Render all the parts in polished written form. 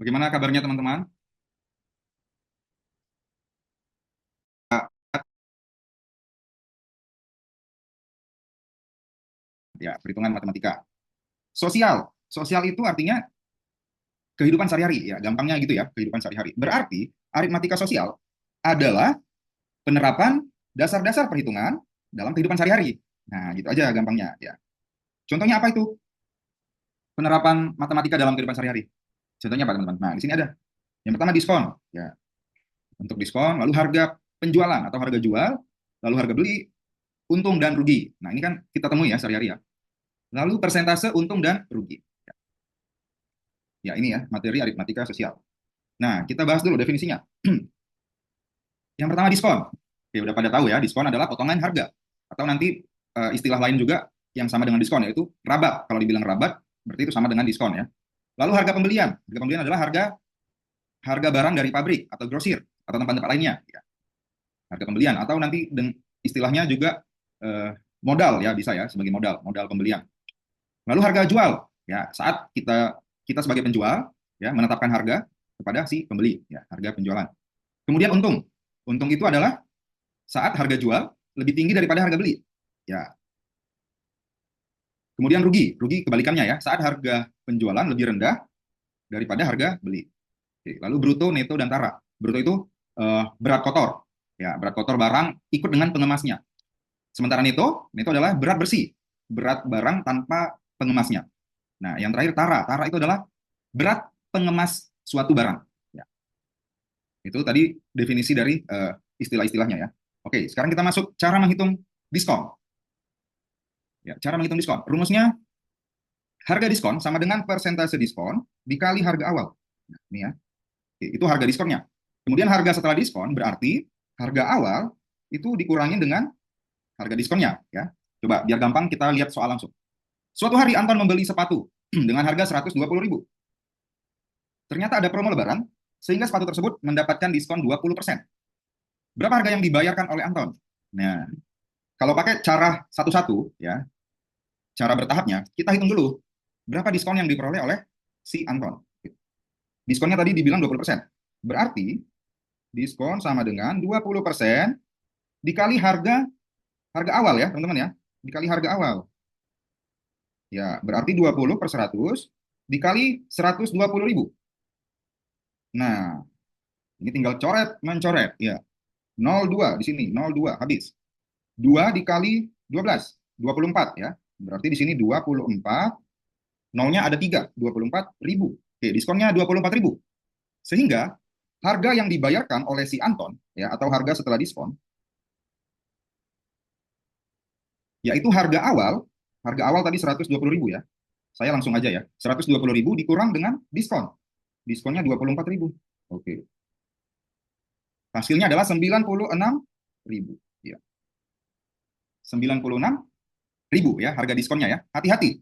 Bagaimana kabarnya teman-teman? Ya, perhitungan matematika. Sosial. Sosial itu artinya kehidupan sehari-hari, ya, gampangnya gitu ya, kehidupan sehari-hari. Berarti aritmatika sosial adalah penerapan dasar-dasar perhitungan dalam kehidupan sehari-hari. Nah, gitu aja gampangnya, ya. Contohnya apa itu? Penerapan matematika dalam kehidupan sehari-hari. Contohnya apa, teman-teman? Nah, di sini ada. Yang pertama diskon, ya. Untuk diskon, lalu harga penjualan atau harga jual, lalu harga beli, untung dan rugi. Nah, ini kan kita temui ya sehari-hari ya. Lalu persentase untung dan rugi. Ya, ini ya, materi aritmatika sosial. Nah, kita bahas dulu definisinya. Yang pertama diskon. Oke, udah pada tahu ya, diskon adalah potongan harga. Atau nanti istilah lain juga yang sama dengan diskon, yaitu rabat. Kalau dibilang rabat, berarti itu sama dengan diskon ya. Lalu harga pembelian. Harga pembelian adalah harga harga barang dari pabrik atau grosir atau tempat-tempat lainnya. Ya. Harga pembelian atau nanti istilahnya juga modal ya, bisa ya sebagai modal pembelian. Lalu harga jual ya, saat kita sebagai penjual ya menetapkan harga kepada si pembeli ya, harga penjualan. Kemudian untung. Untung itu adalah saat harga jual lebih tinggi daripada harga beli. Ya. Kemudian rugi. Rugi kebalikannya ya, saat harga penjualan lebih rendah daripada harga beli. Oke. Lalu bruto, neto dan tara. Bruto itu berat kotor. Ya, berat kotor barang ikut dengan pengemasnya. Sementara neto adalah berat bersih. Berat barang tanpa pengemasnya. Nah, yang terakhir tara. Tara itu adalah berat pengemas suatu barang. Ya. Itu tadi definisi dari istilah-istilahnya ya. Oke, sekarang kita masuk cara menghitung diskon. Ya, cara menghitung diskon. Rumusnya harga diskon sama dengan persentase diskon dikali harga awal. Nah, ini ya. Oke, itu harga diskonnya. Kemudian harga setelah diskon berarti harga awal itu dikurangin dengan harga diskonnya ya. Coba biar gampang kita lihat soal langsung. Suatu hari Anton membeli sepatu dengan harga 120.000. Ternyata ada promo lebaran sehingga sepatu tersebut mendapatkan diskon 20%. Berapa harga yang dibayarkan oleh Anton? Nah, kalau pakai cara satu-satu ya, cara bertahapnya, kita hitung dulu berapa diskon yang diperoleh oleh si Anton. Diskonnya tadi dibilang 20%. Berarti diskon sama dengan 20% dikali harga awal ya, teman-teman ya. Dikali harga awal. Ya, berarti 20 per 100 dikali 120.000. Nah, ini tinggal coret mencoret ya. 02 di sini, 02 habis. 2 dikali 12, 24 ya. Berarti di sini 24, nolnya ada 3, 24.000. Oke, diskonnya 24.000. Sehingga harga yang dibayarkan oleh si Anton ya, atau harga setelah diskon, yaitu harga awal tadi 120.000 ya. Saya langsung aja ya. 120.000 dikurang dengan diskon. Diskonnya 24.000. Oke. Hasilnya adalah 96.000 ya. 96.000 ya harga diskonnya ya. Hati-hati.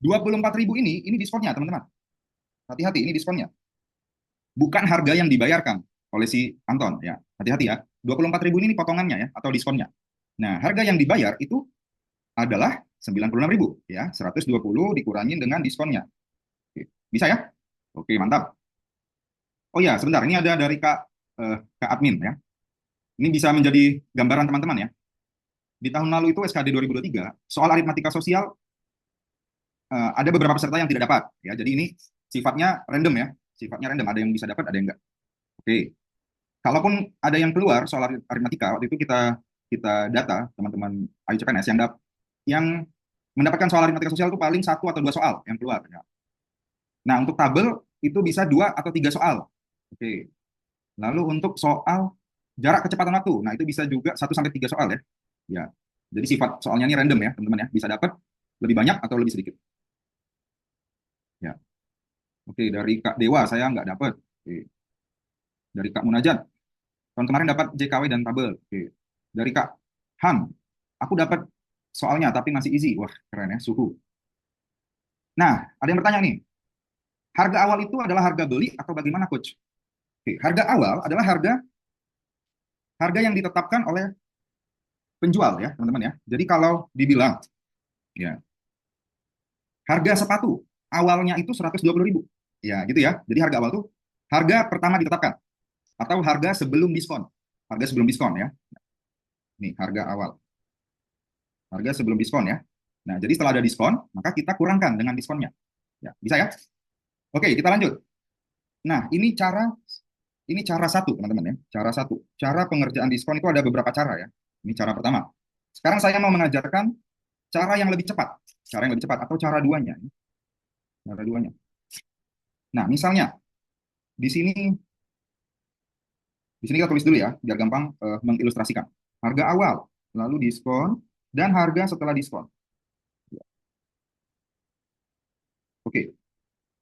24.000 ini diskonnya, teman-teman. Hati-hati, ini diskonnya. Bukan harga yang dibayarkan oleh si Anton ya. Hati-hati ya. 24.000 ini potongannya ya atau diskonnya. Nah, harga yang dibayar itu adalah 96.000 ya. 120 dikurangin dengan diskonnya. Oke. Bisa ya? Oke, mantap. Oh ya, sebentar. Ini ada dari Kak Admin ya. Ini bisa menjadi gambaran teman-teman ya. Di tahun lalu itu SKD 2023, soal aritmatika sosial ada beberapa peserta yang tidak dapat ya. Jadi ini sifatnya random ya. Sifatnya random, ada yang bisa dapat, ada yang enggak. Oke. Kalaupun ada yang keluar soal aritmatika, waktu itu kita data teman-teman AYU CPNS yang mendapatkan soal aritmatika sosial itu paling 1 atau 2 soal yang keluar ya. Nah, untuk tabel itu bisa 2 atau 3 soal. Oke. Lalu untuk soal jarak kecepatan waktu, nah itu bisa juga 1 sampai 3 soal ya. Ya. Jadi sifat soalnya ini random ya, teman-teman ya. Bisa dapat lebih banyak atau lebih sedikit. Ya. Oke, dari Kak Dewa saya nggak dapat. Oke. Dari Kak Munajat, tahun kemarin dapat JKW dan tabel. Oke. Dari Kak Han, aku dapat soalnya tapi masih easy. Wah, keren ya, suhu. Nah, ada yang bertanya nih. Harga awal itu adalah harga beli atau bagaimana, Coach? Oke, harga awal adalah harga yang ditetapkan oleh penjual ya, teman-teman ya. Jadi kalau dibilang ya, harga sepatu awalnya itu 120.000. Ya, gitu ya. Jadi harga awal tuh harga pertama ditetapkan atau harga sebelum diskon. Harga sebelum diskon ya. Nih, harga awal. Harga sebelum diskon ya. Nah, jadi setelah ada diskon, maka kita kurangkan dengan diskonnya. Ya, bisa ya? Oke, kita lanjut. Nah, ini cara satu, teman-teman ya. Cara satu. Cara pengerjaan diskon itu ada beberapa cara ya. Ini cara pertama. Sekarang saya mau mengajarkan cara yang lebih cepat. Cara yang lebih cepat atau cara duanya. Cara duanya. Nah, misalnya di sini kita tulis dulu ya, biar gampang mengilustrasikan. Harga awal, lalu diskon, dan harga setelah diskon. Oke.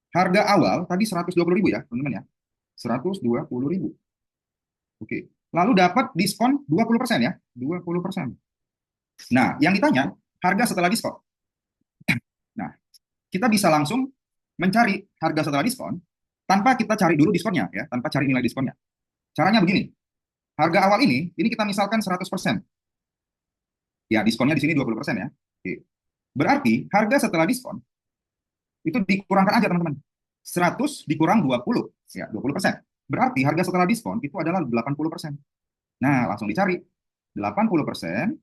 Harga awal tadi 120.000 ya, teman-teman ya. 120.000. Oke. Lalu dapat diskon 20% ya. 20%. Nah, yang ditanya harga setelah diskon. Nah, kita bisa langsung mencari harga setelah diskon tanpa kita cari dulu diskonnya ya, tanpa cari nilai diskonnya. Caranya begini. Harga awal ini kita misalkan 100%. Ya, diskonnya di sini 20% ya. Oke. Berarti harga setelah diskon itu dikurangkan aja teman-teman. 100 dikurang 20, ya 20%. Berarti harga setelah diskon itu adalah 80%. Nah, langsung dicari. 80%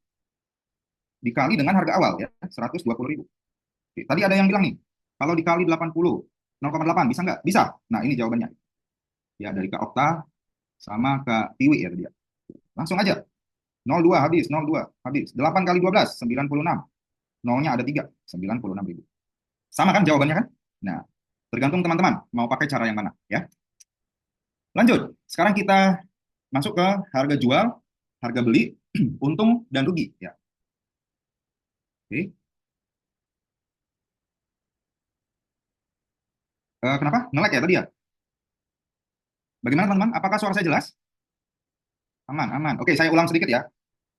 dikali dengan harga awal ya, 120.000. Oke, tadi ada yang bilang nih, kalau dikali 80, 0,8 bisa nggak? Bisa. Nah, ini jawabannya. Ya, dari Kak Okta sama Kak Tiwi ya tadi ya. Langsung aja. 02 habis, 02 habis. 8 kali 12, 96. Nolnya ada 3, 96.000. Sama kan jawabannya kan? Nah, tergantung teman-teman mau pakai cara yang mana ya. Lanjut. Sekarang kita masuk ke harga jual, harga beli, untung dan rugi ya. Oke. Kenapa? Nge-lag ya tadi ya? Bagaimana teman-teman? Apakah suara saya jelas? Aman, aman. Oke, saya ulang sedikit ya.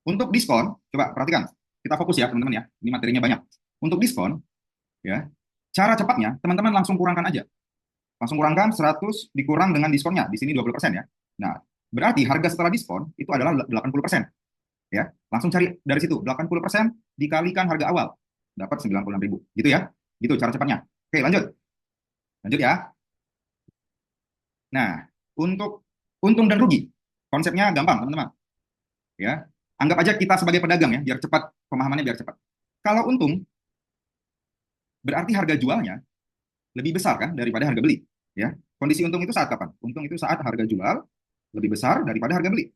Untuk diskon, coba perhatikan. Kita fokus ya teman-teman ya. Ini materinya banyak. Untuk diskon, ya, cara cepatnya teman-teman langsung kurangkan aja. Langsung kurangkan 100 dikurang dengan diskonnya. Di sini 20% ya. Nah, berarti harga setelah diskon itu adalah 80%. Ya, langsung cari dari situ. 80% dikalikan harga awal. Dapat 96.000. Gitu ya. Gitu cara cepatnya. Oke, lanjut. Lanjut ya. Nah, untuk untung dan rugi, konsepnya gampang, teman-teman. Ya, anggap aja kita sebagai pedagang ya, biar cepat pemahamannya biar cepat. Kalau untung, berarti harga jualnya lebih besar kan daripada harga beli. Ya, kondisi untung itu saat kapan? Untung itu saat harga jual lebih besar daripada harga beli.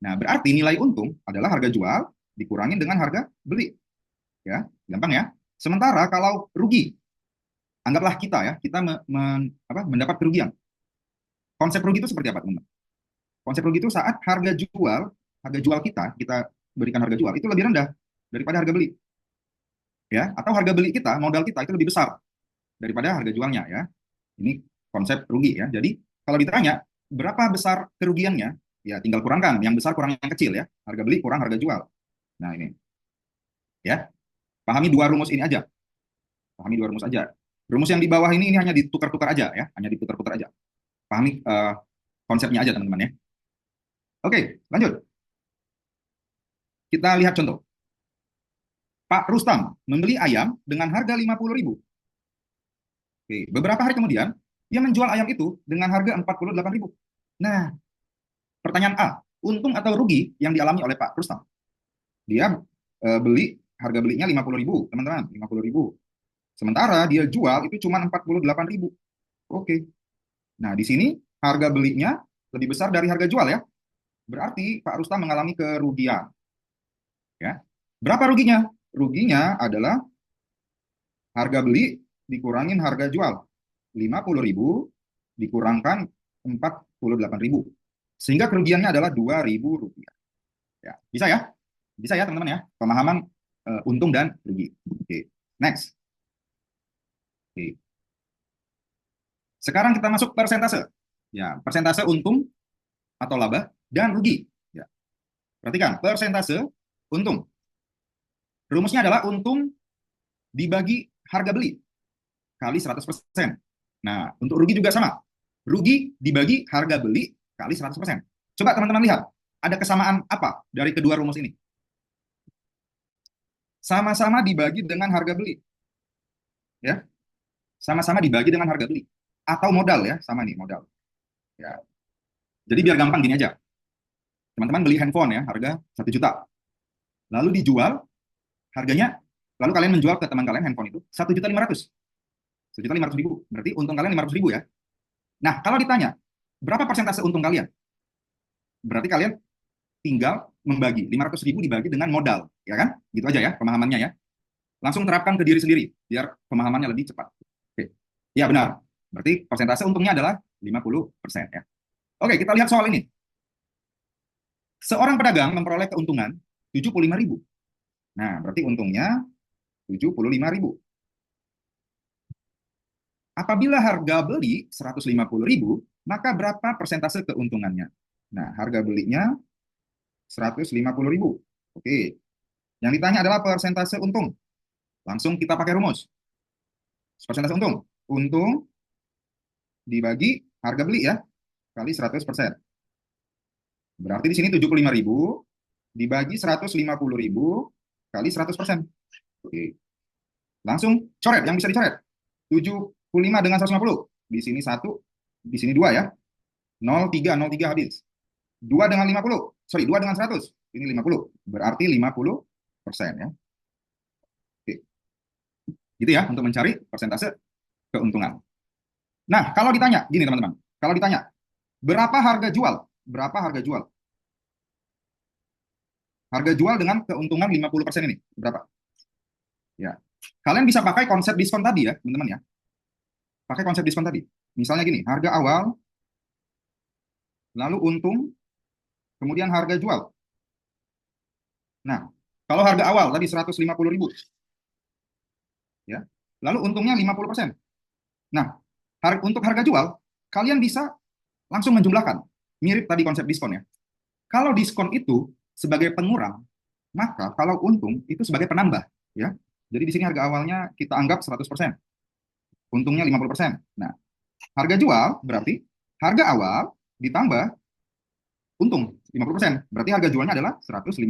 Nah, berarti nilai untung adalah harga jual dikurangin dengan harga beli. Ya, gampang ya. Sementara kalau rugi, anggaplah kita ya, kita mendapat kerugian. Konsep rugi itu seperti apa, teman-teman? Konsep rugi itu saat harga jual kita berikan harga jual itu lebih rendah daripada harga beli. Ya, atau harga beli kita, modal kita itu lebih besar daripada harga jualnya ya. Ini konsep rugi ya. Jadi kalau ditanya berapa besar kerugiannya, ya tinggal kurangkan. Yang besar kurang yang kecil ya. Harga beli kurang harga jual. Nah ini ya. Pahami dua rumus ini aja. Pahami dua rumus aja. Rumus yang di bawah ini hanya ditukar-tukar aja ya. Hanya ditukar-tukar aja. Pahami konsepnya aja teman-teman ya. Oke, lanjut. Kita lihat contoh. Pak Rustam membeli ayam dengan harga 50.000. Oke, beberapa hari kemudian, dia menjual ayam itu dengan harga 48.000. Nah, pertanyaan A, untung atau rugi yang dialami oleh Pak Rustam? Dia harga belinya 50.000, teman-teman, 50.000. Sementara dia jual itu cuma 48.000. Oke. Nah, di sini harga belinya lebih besar dari harga jual ya. Berarti Pak Rustam mengalami kerugian. Ya. Berapa ruginya? Ruginya adalah harga beli dikurangin harga jual. 50.000 dikurangkan 48.000. Sehingga kerugiannya adalah 2.000 rupiah. Ya, bisa ya? Bisa ya teman-teman ya? Pemahaman untung dan rugi. Oke, next. Oke. Sekarang kita masuk persentase. Ya, persentase untung atau laba dan rugi. Ya. Perhatikan, persentase untung. Rumusnya adalah untung dibagi harga beli kali 100%. Nah, untuk rugi juga sama. Rugi dibagi harga beli kali 100%. Coba teman-teman lihat, ada kesamaan apa dari kedua rumus ini? Sama-sama dibagi dengan harga beli. Ya, sama-sama dibagi dengan harga beli. atau modal ya, sama nih modal. Ya. Jadi biar gampang gini aja. Teman-teman beli handphone ya, harga 1 juta. Lalu dijual harganya, lalu kalian menjual ke teman kalian handphone itu 1.500.000. 1.500.000. Berarti untung kalian 500.000 ya. Nah, kalau ditanya berapa persentase untung kalian? Berarti kalian tinggal membagi 500.000 dibagi dengan modal, ya kan? Gitu aja ya pemahamannya ya. Langsung terapkan ke diri sendiri biar pemahamannya lebih cepat. Oke. Ya benar. Berarti persentase untungnya adalah 50% ya. Oke, kita lihat soal ini. Seorang pedagang memperoleh keuntungan 75.000. Nah, berarti untungnya 75.000. Apabila harga beli 150.000, maka berapa persentase keuntungannya? Nah, harga belinya 150.000. Oke. Yang ditanya adalah persentase untung. Langsung kita pakai rumus. Persentase untung. Untung dibagi harga beli ya, kali 100%. Berarti di sini 75.000 dibagi 150.000 kali 100%. Oke. Langsung coret yang bisa dicoret. 75 dengan 150. Di sini 1, di sini 2 ya. 03, 03 habis. 2 dengan 50. Sorry, 2 dengan 100. Ini 50. Berarti 50% ya. Oke. Gitu ya untuk mencari persentase keuntungan. Nah, kalau ditanya, gini teman-teman. Kalau ditanya, berapa harga jual? Berapa harga jual? Harga jual dengan keuntungan 50% ini. Berapa? Ya. Kalian bisa pakai konsep diskon tadi ya, teman-teman ya. Pakai konsep diskon tadi. Misalnya gini, harga awal, lalu untung, kemudian harga jual. Nah, kalau harga awal tadi 150.000, ya, lalu untungnya 50%. Nah, untuk harga jual, kalian bisa langsung menjumlahkan. Mirip tadi konsep diskon ya. Kalau diskon itu sebagai pengurang, maka kalau untung itu sebagai penambah. Ya. Jadi di sini harga awalnya kita anggap 100%, untungnya 50%. Nah, harga jual berarti harga awal ditambah untung 50%. Berarti harga jualnya adalah 150%.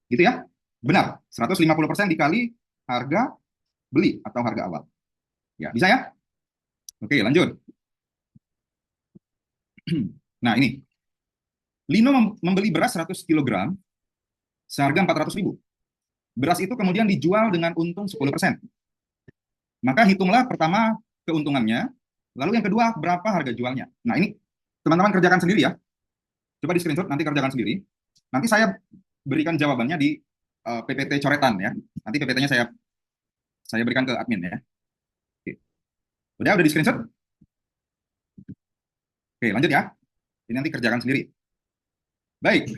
Gitu ya? Benar. 150% dikali harga beli atau harga awal. Ya, bisa ya? Oke, lanjut. Nah, ini. Lino membeli beras 100 kg seharga 400.000. Beras itu kemudian dijual dengan untung 10%. Maka hitunglah pertama keuntungannya, lalu yang kedua berapa harga jualnya. Nah, ini teman-teman kerjakan sendiri ya. Coba di screenshot, nanti kerjakan sendiri. Nanti saya berikan jawabannya di PPT coretan ya. Nanti PPT-nya saya berikan ke admin ya. Oke. Udah di screenshot? Oke, lanjut ya. Ini nanti kerjakan sendiri. Baik.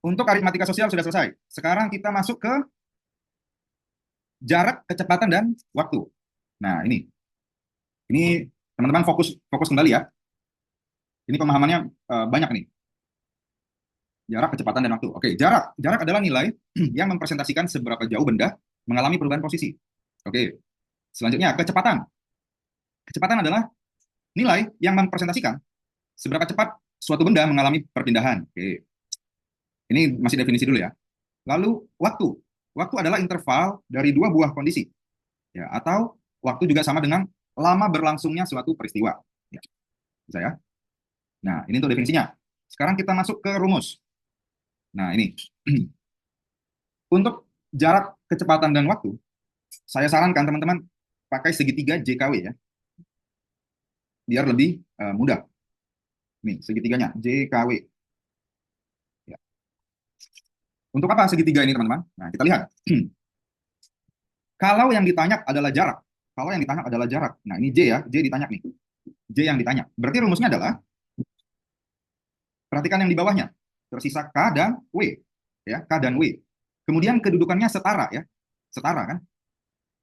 Untuk aritmatika sosial sudah selesai. Sekarang kita masuk ke jarak, kecepatan, dan waktu. Nah, ini teman-teman fokus kembali ya. Ini pemahamannya banyak nih. Jarak, kecepatan, dan waktu. Oke, jarak adalah nilai yang mempresentasikan seberapa jauh benda mengalami perubahan posisi. Oke, selanjutnya kecepatan. Kecepatan adalah nilai yang mempresentasikan seberapa cepat suatu benda mengalami perpindahan. Oke, ini masih definisi dulu ya. Lalu waktu. Waktu adalah interval dari dua buah kondisi. Ya, atau waktu juga sama dengan lama berlangsungnya suatu peristiwa. Ya, bisa ya? Nah, ini untuk definisinya. Sekarang kita masuk ke rumus. Nah, ini. Untuk jarak, kecepatan, dan waktu, saya sarankan teman-teman pakai segitiga JKW ya. Biar lebih mudah. Nih, segitiganya, JKW. Ya. Untuk apa segitiga ini, teman-teman? Nah, kita lihat. Kalau yang ditanya adalah jarak. Kalau yang ditanya adalah jarak. Nah, ini J ya. J ditanya nih. J yang ditanya. Berarti rumusnya adalah, perhatikan yang di bawahnya. Tersisa K dan W. Ya, K dan W. Kemudian kedudukannya setara ya. Setara kan?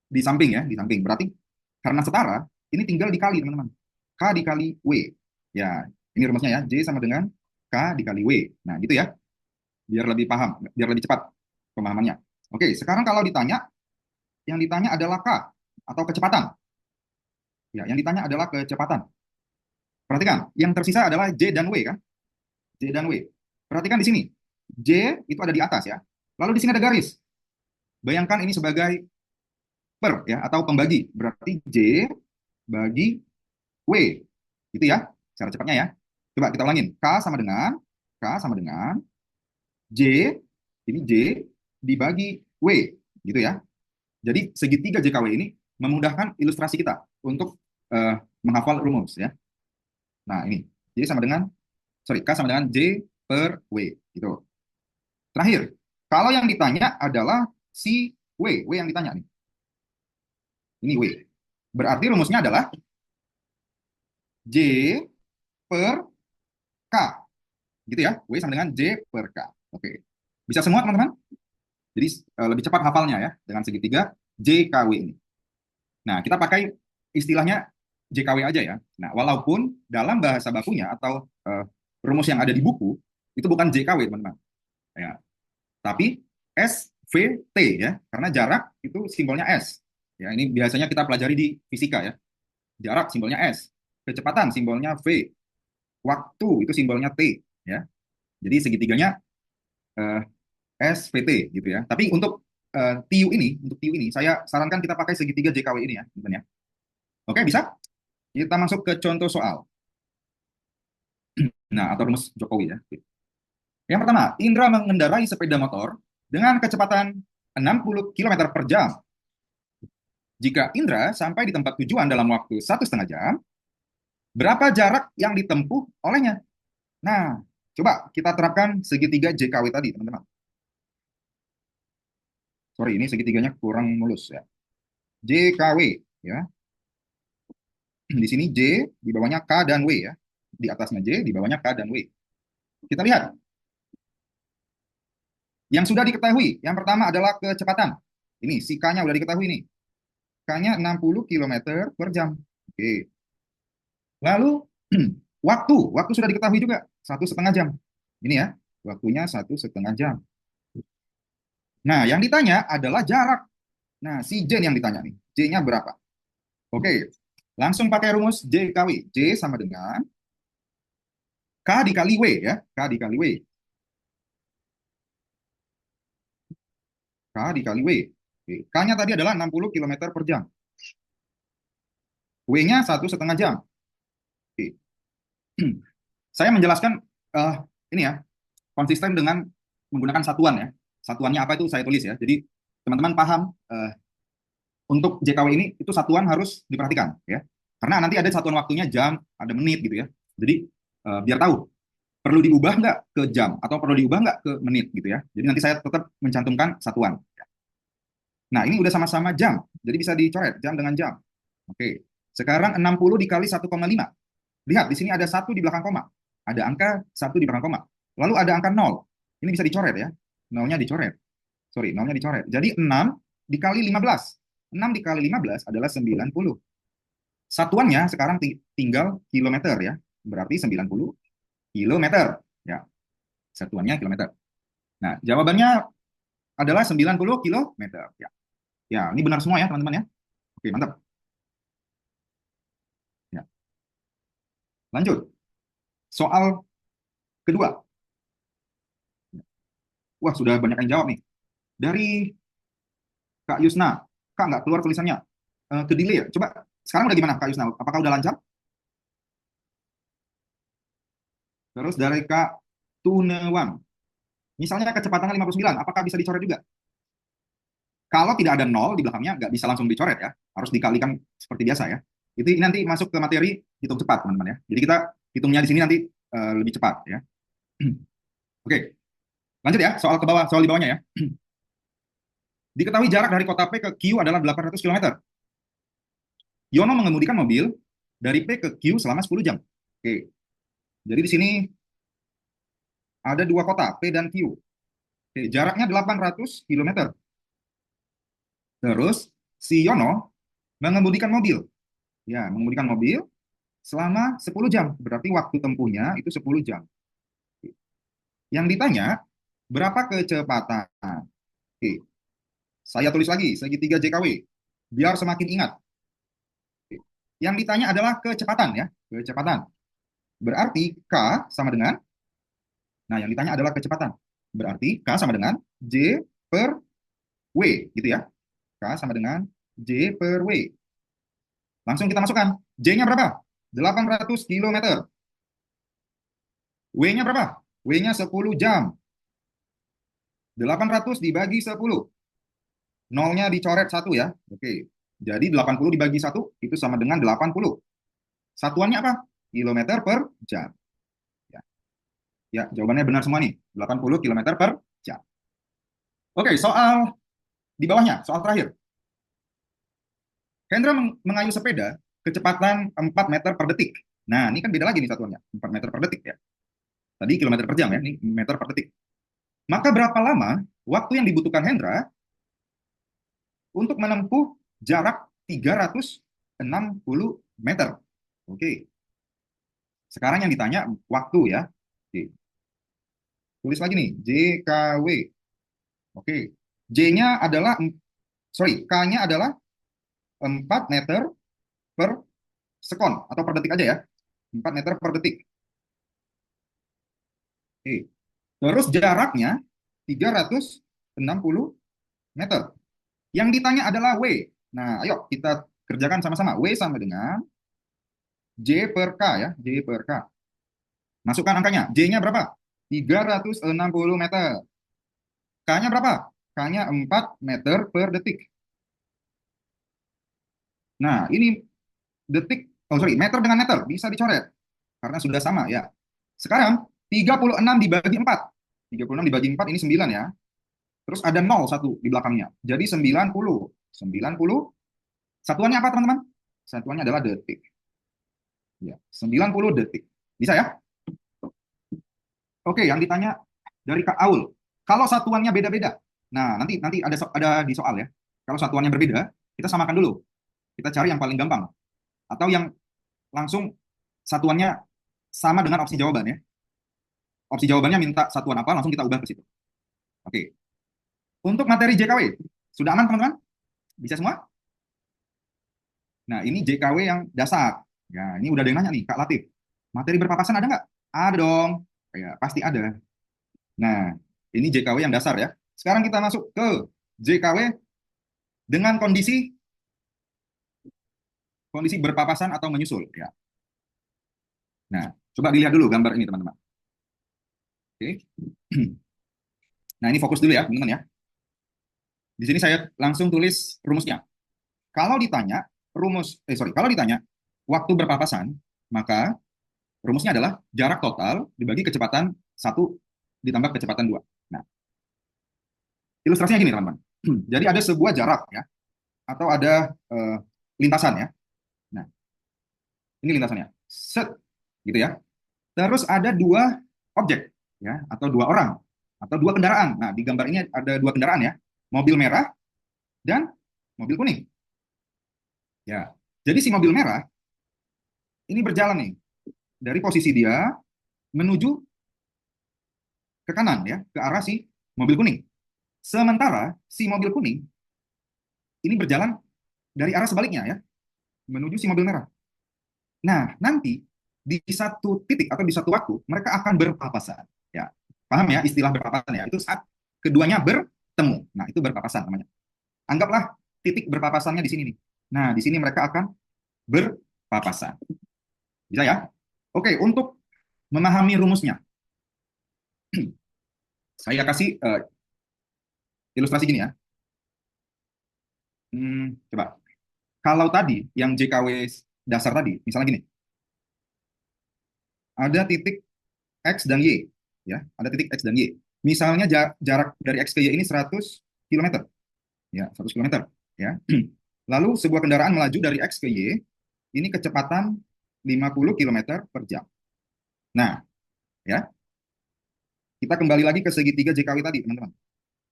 Di samping ya, di samping. Berarti karena setara, ini tinggal dikali, teman-teman. K dikali W. Ya, ini rumusnya ya. J sama dengan K dikali W. Nah, gitu ya. Biar lebih paham, biar lebih cepat pemahamannya. Oke, sekarang kalau ditanya, yang ditanya adalah K atau kecepatan. Ya, yang ditanya adalah kecepatan. Perhatikan, yang tersisa adalah J dan W kan? J dan W. Perhatikan di sini. J itu ada di atas ya. Lalu di sini ada garis. Bayangkan ini sebagai per ya atau pembagi. Berarti J bagi W. Gitu ya, cara cepatnya ya. Coba kita ulangin. K sama dengan J, ini J dibagi W, gitu ya. Jadi segitiga JKW ini memudahkan ilustrasi kita untuk menghafal rumus ya. Nah ini, K sama dengan J per W, gitu. Terakhir, kalau yang ditanya adalah si W yang ditanya nih. Ini W. Berarti rumusnya adalah J per K. Gitu ya, W sama dengan J per K. Oke. Bisa semua teman-teman? Jadi lebih cepat hafalnya ya dengan segitiga JKW ini. Nah, kita pakai istilahnya JKW aja ya. Nah, walaupun dalam bahasa bakunya atau rumus yang ada di buku itu bukan JKW, teman-teman. Ya. Tapi SVT ya, karena jarak itu simbolnya S. Ya, ini biasanya kita pelajari di fisika ya. Jarak simbolnya S, kecepatan simbolnya V, waktu itu simbolnya T ya. Jadi segitiganya eh, SVT gitu ya. Tapi untuk untuk TU ini saya sarankan kita pakai segitiga JKW ini ya, teman-teman ya. Oke, bisa? Kita masuk ke contoh soal. Nah, atau rumus Jokowi ya. Yang pertama, Indra mengendarai sepeda motor dengan kecepatan 60 km per jam. Jika Indra sampai di tempat tujuan dalam waktu 1,5 jam, berapa jarak yang ditempuh olehnya? Nah, coba kita terapkan segitiga JKW tadi, teman-teman. Sorry, ini segitiganya kurang mulus ya. JKW ya. Di sini J, di bawahnya K dan W ya. Di atasnya J, di bawahnya K dan W. Kita lihat. Yang sudah diketahui, yang pertama adalah kecepatan. Ini, si K-nya sudah diketahui nih. K-nya 60 km per jam. Oke. Lalu, waktu sudah diketahui juga, 1,5 jam. Ini ya, waktunya 1,5 jam. Nah, yang ditanya adalah jarak. Nah, si J yang ditanya nih. J-nya berapa? Oke, langsung pakai rumus JKW. J sama dengan K dikali W ya. K dikali W. K dikali W. K-nya tadi adalah 60 km per jam. W-nya 1,5 jam. Oke. Saya menjelaskan ini ya, konsisten dengan menggunakan satuan ya. Satuannya apa itu saya tulis ya. Jadi teman-teman paham untuk JKW ini itu satuan harus diperhatikan ya. Karena nanti ada satuan waktunya jam, ada menit gitu ya. Jadi biar tahu perlu diubah nggak ke jam atau perlu diubah nggak ke menit gitu ya. Jadi nanti saya tetap mencantumkan satuan. Nah, ini udah sama-sama jam. Jadi bisa dicoret jam dengan jam. Oke. Sekarang 60 dikali 1,5. Lihat, di sini ada 1 di belakang koma. Ada angka 1 di belakang koma. Lalu ada angka 0. Ini bisa dicoret ya. Nolnya dicoret. Sorry, nolnya dicoret. Jadi 6 dikali 15. 6 dikali 15 adalah 90. Satuannya sekarang tinggal kilometer ya. Berarti 90 kilometer. Ya, satuannya kilometer. Nah, jawabannya adalah 90 kilometer. Ya. Ya, ini benar semua ya, teman-teman ya. Oke, mantap. Ya. Lanjut. Soal kedua. Wah, sudah banyak yang jawab nih. Dari Kak Yusna. Kak, nggak keluar tulisannya. Ke delay ya. Coba, sekarang udah gimana Kak Yusna? Apakah udah lancar? Terus dari Kak Tunewang. Misalnya kecepatannya 59, apakah bisa dicoret juga? Kalau tidak ada nol di belakangnya, nggak bisa langsung dicoret ya. Harus dikalikan seperti biasa ya. Itu nanti masuk ke materi hitung cepat, teman-teman ya. Jadi kita hitungnya di sini nanti lebih cepat ya. Oke, lanjut ya. Soal ke bawah, soal di bawahnya ya. Diketahui jarak dari kota P ke Q adalah 800 km. Yono mengemudikan mobil dari P ke Q selama 10 jam. Oke. Jadi di sini ada dua kota, P dan Q. Oke, jaraknya 800 km. Terus si Yono mengemudikan mobil. Ya, mengemudikan mobil selama 10 jam. Berarti waktu tempuhnya itu 10 jam. Yang ditanya, berapa kecepatan? Oke. Saya tulis lagi, segitiga JKW. Biar semakin ingat. Oke. Yang ditanya adalah kecepatan ya. Kecepatan. Berarti K sama dengan, nah yang ditanya adalah kecepatan. Berarti K sama dengan J per W. Gitu ya. K sama dengan J per W. Langsung kita masukkan. J-nya berapa? 800 kilometer. W-nya berapa? W-nya 10 jam. 800 dibagi 10. Nolnya dicoret 1 ya. Oke. Jadi 80 dibagi 1 itu sama dengan 80. Satuannya apa? Kilometer per jam. Ya, ya jawabannya benar semua nih. 80 kilometer per jam. Oke, soal di bawahnya, soal terakhir. Hendra mengayuh sepeda kecepatan 4 meter per detik. Nah, ini kan beda lagi nih satuannya. 4 meter per detik ya. Tadi kilometer per jam ya, ini meter per detik. Maka berapa lama waktu yang dibutuhkan Hendra untuk menempuh jarak 360 meter? Oke. Sekarang yang ditanya waktu ya. Oke. Tulis lagi nih, JKW. Oke. J-nya adalah, K-nya adalah 4 meter per sekon atau per detik aja ya. 4 meter per detik. Oke. Terus jaraknya 360 meter. Yang ditanya adalah W. Nah, ayo kita kerjakan sama-sama. W sama dengan J per K ya. J per K. Masukkan angkanya. J-nya berapa? 360 meter. K-nya berapa? K-nya 4 meter per detik. Nah, ini detik, meter dengan meter. Bisa dicoret. Karena sudah sama ya. Sekarang, 36 dibagi 4. 36 dibagi 4 ini 9 ya. Terus ada 0 satu di belakangnya. Jadi 90. 90. Satuannya apa teman-teman? Satuannya adalah detik. Ya, 90 detik. Bisa ya? Oke, yang ditanya dari Kak Aul. Kalau satuannya beda-beda. Nah, nanti ada di soal ya. Kalau satuannya berbeda, kita samakan dulu. Kita cari yang paling gampang. Atau yang langsung satuannya sama dengan opsi jawaban ya. Opsi jawabannya minta satuan apa, langsung kita ubah ke situ. Oke. Untuk materi JKW, sudah aman teman-teman? Bisa semua? Nah, ini JKW yang dasar. Ya, ini udah ada yang nanya nih, Kak Latif. Materi berpapasan ada nggak? Ada dong. Ya, pasti ada. Nah, ini JKW yang dasar ya. Sekarang kita masuk ke JKW dengan kondisi berpapasan atau menyusul. Ya. Nah, coba dilihat dulu gambar ini teman-teman. Oke. Nah, ini fokus dulu ya, teman-teman ya. Di sini saya langsung tulis rumusnya. Kalau ditanya kalau ditanya waktu berpapasan, maka rumusnya adalah jarak total dibagi kecepatan 1 ditambah kecepatan 2. Nah, ilustrasinya gini teman-teman. Jadi ada sebuah jarak ya, atau ada lintasan ya. Nah, ini lintasannya. Set, gitu ya. Terus ada dua objek ya, atau dua orang, atau dua kendaraan. Nah, di gambar ini ada dua kendaraan ya. Mobil merah dan mobil kuning. Ya. Jadi si mobil merah ini berjalan nih dari posisi dia menuju ke kanan ya, ke arah si mobil kuning. Sementara si mobil kuning ini berjalan dari arah sebaliknya ya, menuju si mobil merah. Nah, nanti di satu titik atau di satu waktu mereka akan berpapasan. Ya, paham ya istilah berpapasan ya? Itu saat keduanya bertemu. Nah, itu berpapasan namanya. Anggaplah titik berpapasannya di sini nih. Nah, di sini mereka akan berpapasan. Bisa ya? Oke, untuk memahami rumusnya, saya kasih ilustrasi gini ya. Coba. Kalau tadi yang JKW dasar tadi, misalnya gini, ada titik X dan Y, ya, ada titik X dan Y. Misalnya jarak dari X ke Y ini 100 km, ya, 100 km, ya. Lalu sebuah kendaraan melaju dari X ke Y, ini kecepatan 50 km per jam. Nah, ya, kita kembali lagi ke segitiga JKW tadi, teman-teman.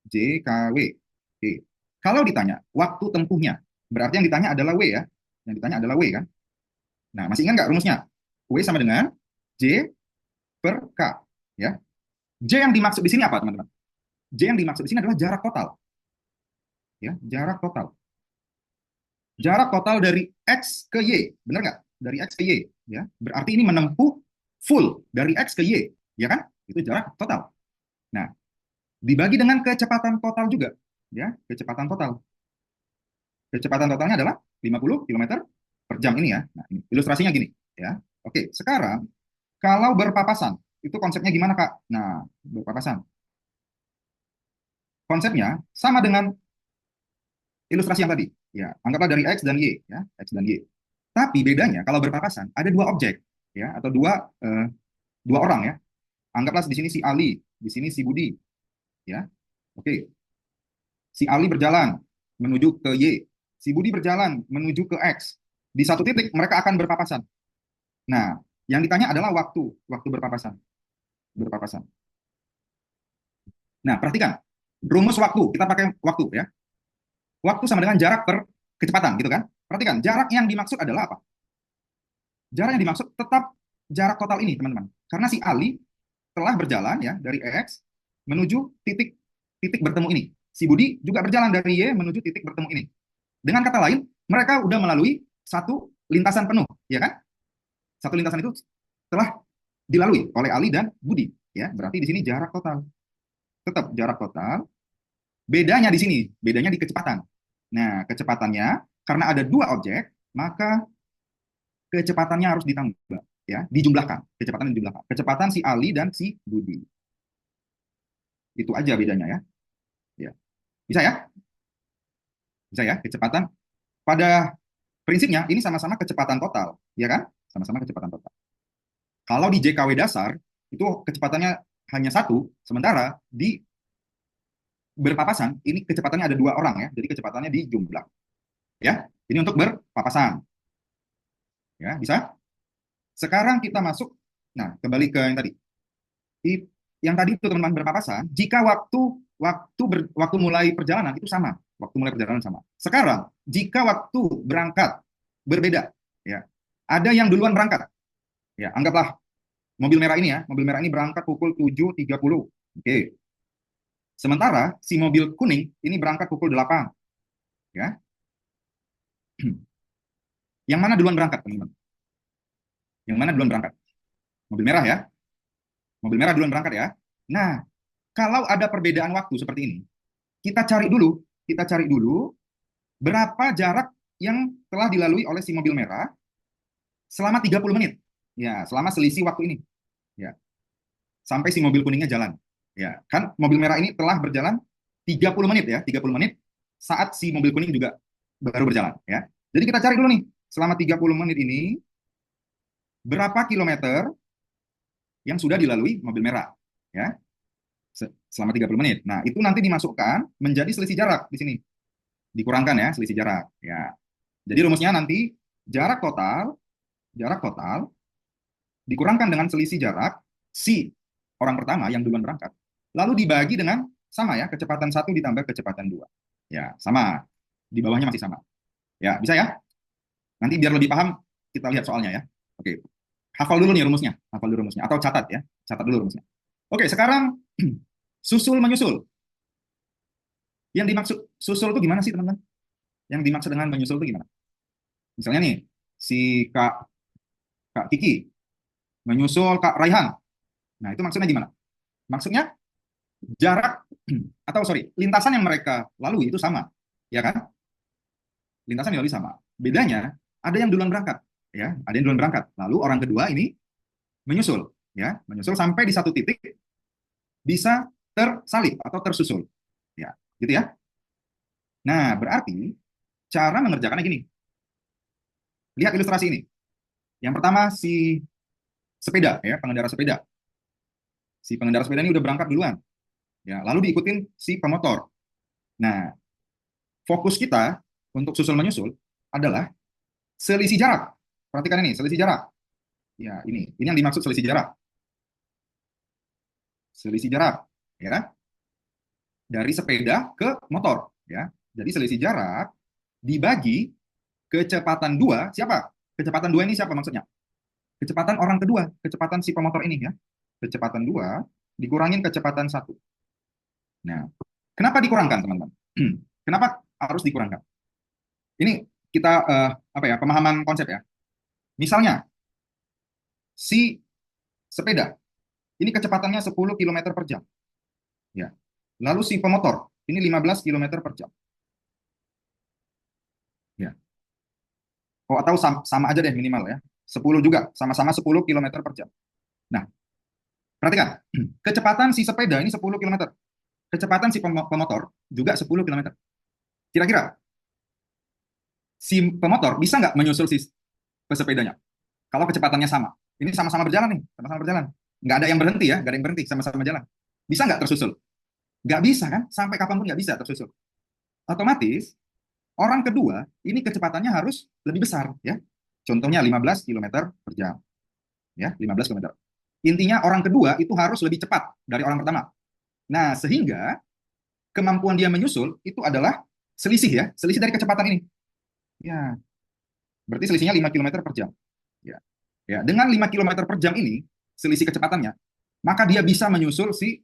JKW. Oke. Kalau ditanya waktu tempuhnya, berarti yang ditanya adalah W ya. Yang ditanya adalah W kan. Nah, masih ingat nggak rumusnya? W sama dengan J per K. Ya. J yang dimaksud di sini apa, teman-teman? J yang dimaksud di sini adalah jarak total. Ya, jarak total. Jarak total dari X ke Y. Benar nggak? Dari X ke Y. Ya. Berarti ini menempuh full dari X ke Y. Ya kan? Itu jarak total. Nah, dibagi dengan kecepatan total juga. Ya, kecepatan total. Kecepatan totalnya adalah 50 km per jam ini ya. Nah, ini ilustrasinya gini. Ya. Oke, sekarang kalau berpapasan, itu konsepnya gimana, Kak? Nah, berpapasan. Konsepnya sama dengan ilustrasi yang tadi. Ya, anggaplah dari X dan Y, ya, X dan Y. Tapi bedanya kalau berpapasan ada dua objek, ya, atau dua orang, ya. Anggaplah di sini si Ali, di sini si Budi, ya. Oke, si Ali berjalan menuju ke Y, si Budi berjalan menuju ke X. Di satu titik mereka akan berpapasan. Nah, yang ditanya adalah waktu berpapasan, berpapasan. Nah, perhatikan rumus waktu, kita pakai waktu, ya. Waktu sama dengan jarak per kecepatan, gitu kan? Perhatikan, jarak yang dimaksud adalah apa? Jarak yang dimaksud tetap jarak total ini, teman-teman. Karena si Ali telah berjalan, ya, dari X menuju titik titik bertemu ini. Si Budi juga berjalan dari Y menuju titik bertemu ini. Dengan kata lain, mereka udah melalui satu lintasan penuh, ya kan? Satu lintasan itu telah dilalui oleh Ali dan Budi, ya. Berarti di sini jarak total. Tetap jarak total. Bedanya di sini, bedanya di kecepatan. Nah, kecepatannya karena ada dua objek, maka kecepatannya harus ditambah, ya, dijumlahkan. Kecepatan dijumlahkan. Kecepatan si Ali dan si Budi. Itu aja bedanya, ya. Ya. Bisa ya? Bisa ya? Kecepatan pada prinsipnya ini sama-sama kecepatan total, ya kan? Sama-sama kecepatan total. Kalau di JKW dasar itu kecepatannya hanya satu, sementara di berpapasan ini kecepatannya ada dua orang, ya. Jadi kecepatannya dijumlah, ya. Ini untuk berpapasan, ya. Bisa? Sekarang kita masuk. Nah, kembali ke yang tadi. Yang tadi itu teman-teman berpapasan, jika waktu mulai perjalanan itu sama, waktu mulai perjalanan sama. Sekarang, jika waktu berangkat berbeda, ya. Ada yang duluan berangkat. Ya, anggaplah mobil merah ini, ya. Mobil merah ini berangkat pukul 7.30. Oke. Sementara si mobil kuning ini berangkat pukul 8, ya. Yang mana duluan berangkat, teman-teman? Yang mana duluan berangkat? Mobil merah, ya. Mobil merah duluan berangkat, ya. Nah, kalau ada perbedaan waktu seperti ini, kita cari dulu berapa jarak yang telah dilalui oleh si mobil merah selama 30 menit. Ya, selama selisih waktu ini. Ya, sampai si mobil kuningnya jalan. Ya, kan mobil merah ini telah berjalan 30 menit, ya, 30 menit saat si mobil kuning juga baru berjalan, ya. Jadi kita cari dulu nih, selama 30 menit ini berapa kilometer yang sudah dilalui mobil merah, ya. Selama 30 menit. Nah, itu nanti dimasukkan menjadi selisih jarak di sini. Dikurangkan, ya, selisih jarak, ya. Jadi rumusnya nanti jarak total dikurangkan dengan selisih jarak si orang pertama yang duluan berangkat, lalu dibagi dengan sama, ya, kecepatan 1 ditambah kecepatan 2. Ya, sama. Di bawahnya masih sama. Ya, bisa ya? Nanti biar lebih paham, kita lihat soalnya, ya. Oke. Hafal dulu nih rumusnya. Hafal dulu rumusnya. Atau catat, ya. Catat dulu rumusnya. Oke, sekarang susul menyusul. Yang dimaksud susul itu gimana sih, teman-teman? Yang dimaksud dengan menyusul itu gimana? Misalnya nih, si Kak Kiki menyusul Kak Raihan. Nah, itu maksudnya gimana? Maksudnya jarak atau sorry, lintasan yang mereka lalui itu sama, ya kan? Lintasan yang lalui sama. Bedanya ada yang duluan berangkat, ya, ada yang duluan berangkat. Lalu orang kedua ini menyusul, ya, menyusul sampai di satu titik bisa tersalip atau tersusul, ya, gitu ya. Nah, berarti cara mengerjakannya gini. Lihat ilustrasi ini. Yang pertama si sepeda, ya, pengendara sepeda. Si pengendara sepeda ini udah berangkat duluan, ya, lalu diikutin si pemotor. Nah, fokus kita untuk susul menyusul adalah selisih jarak. Perhatikan ini, selisih jarak. Ya, ini yang dimaksud selisih jarak. Selisih jarak, ya, dari sepeda ke motor, ya. Jadi selisih jarak dibagi kecepatan 2, siapa? Kecepatan 2 ini siapa maksudnya? Kecepatan orang kedua, kecepatan si pemotor ini, ya. Kecepatan 2 dikurangin kecepatan 1. Nah, kenapa dikurangkan, teman-teman? Kenapa harus dikurangkan? Ini kita apa ya, pemahaman konsep, ya. Misalnya si sepeda ini kecepatannya 10 km per jam, ya. Lalu si pemotor ini 15 km per jam, ya. Oh, atau sama aja deh minimal, ya. 10 juga, sama-sama 10 km per jam. Nah, perhatikan, kecepatan si sepeda ini 10 km. Kecepatan si pemotor juga 10 km. Kira-kira si pemotor bisa nggak menyusul si pesepedanya? Kalau kecepatannya sama. Ini sama-sama berjalan nih, sama-sama berjalan. Nggak ada yang berhenti ya, nggak ada yang berhenti, sama-sama jalan. Bisa nggak tersusul? Nggak bisa kan? Sampai kapanpun nggak bisa tersusul. Otomatis, orang kedua ini kecepatannya harus lebih besar ya. Contohnya 15 km per jam. Ya, 15 km. Intinya orang kedua itu harus lebih cepat dari orang pertama. Nah, sehingga kemampuan dia menyusul itu adalah selisih ya, selisih dari kecepatan ini. Ya, berarti selisihnya 5 km per jam. Ya. Ya, dengan 5 km per jam ini, selisih kecepatannya, maka dia bisa menyusul si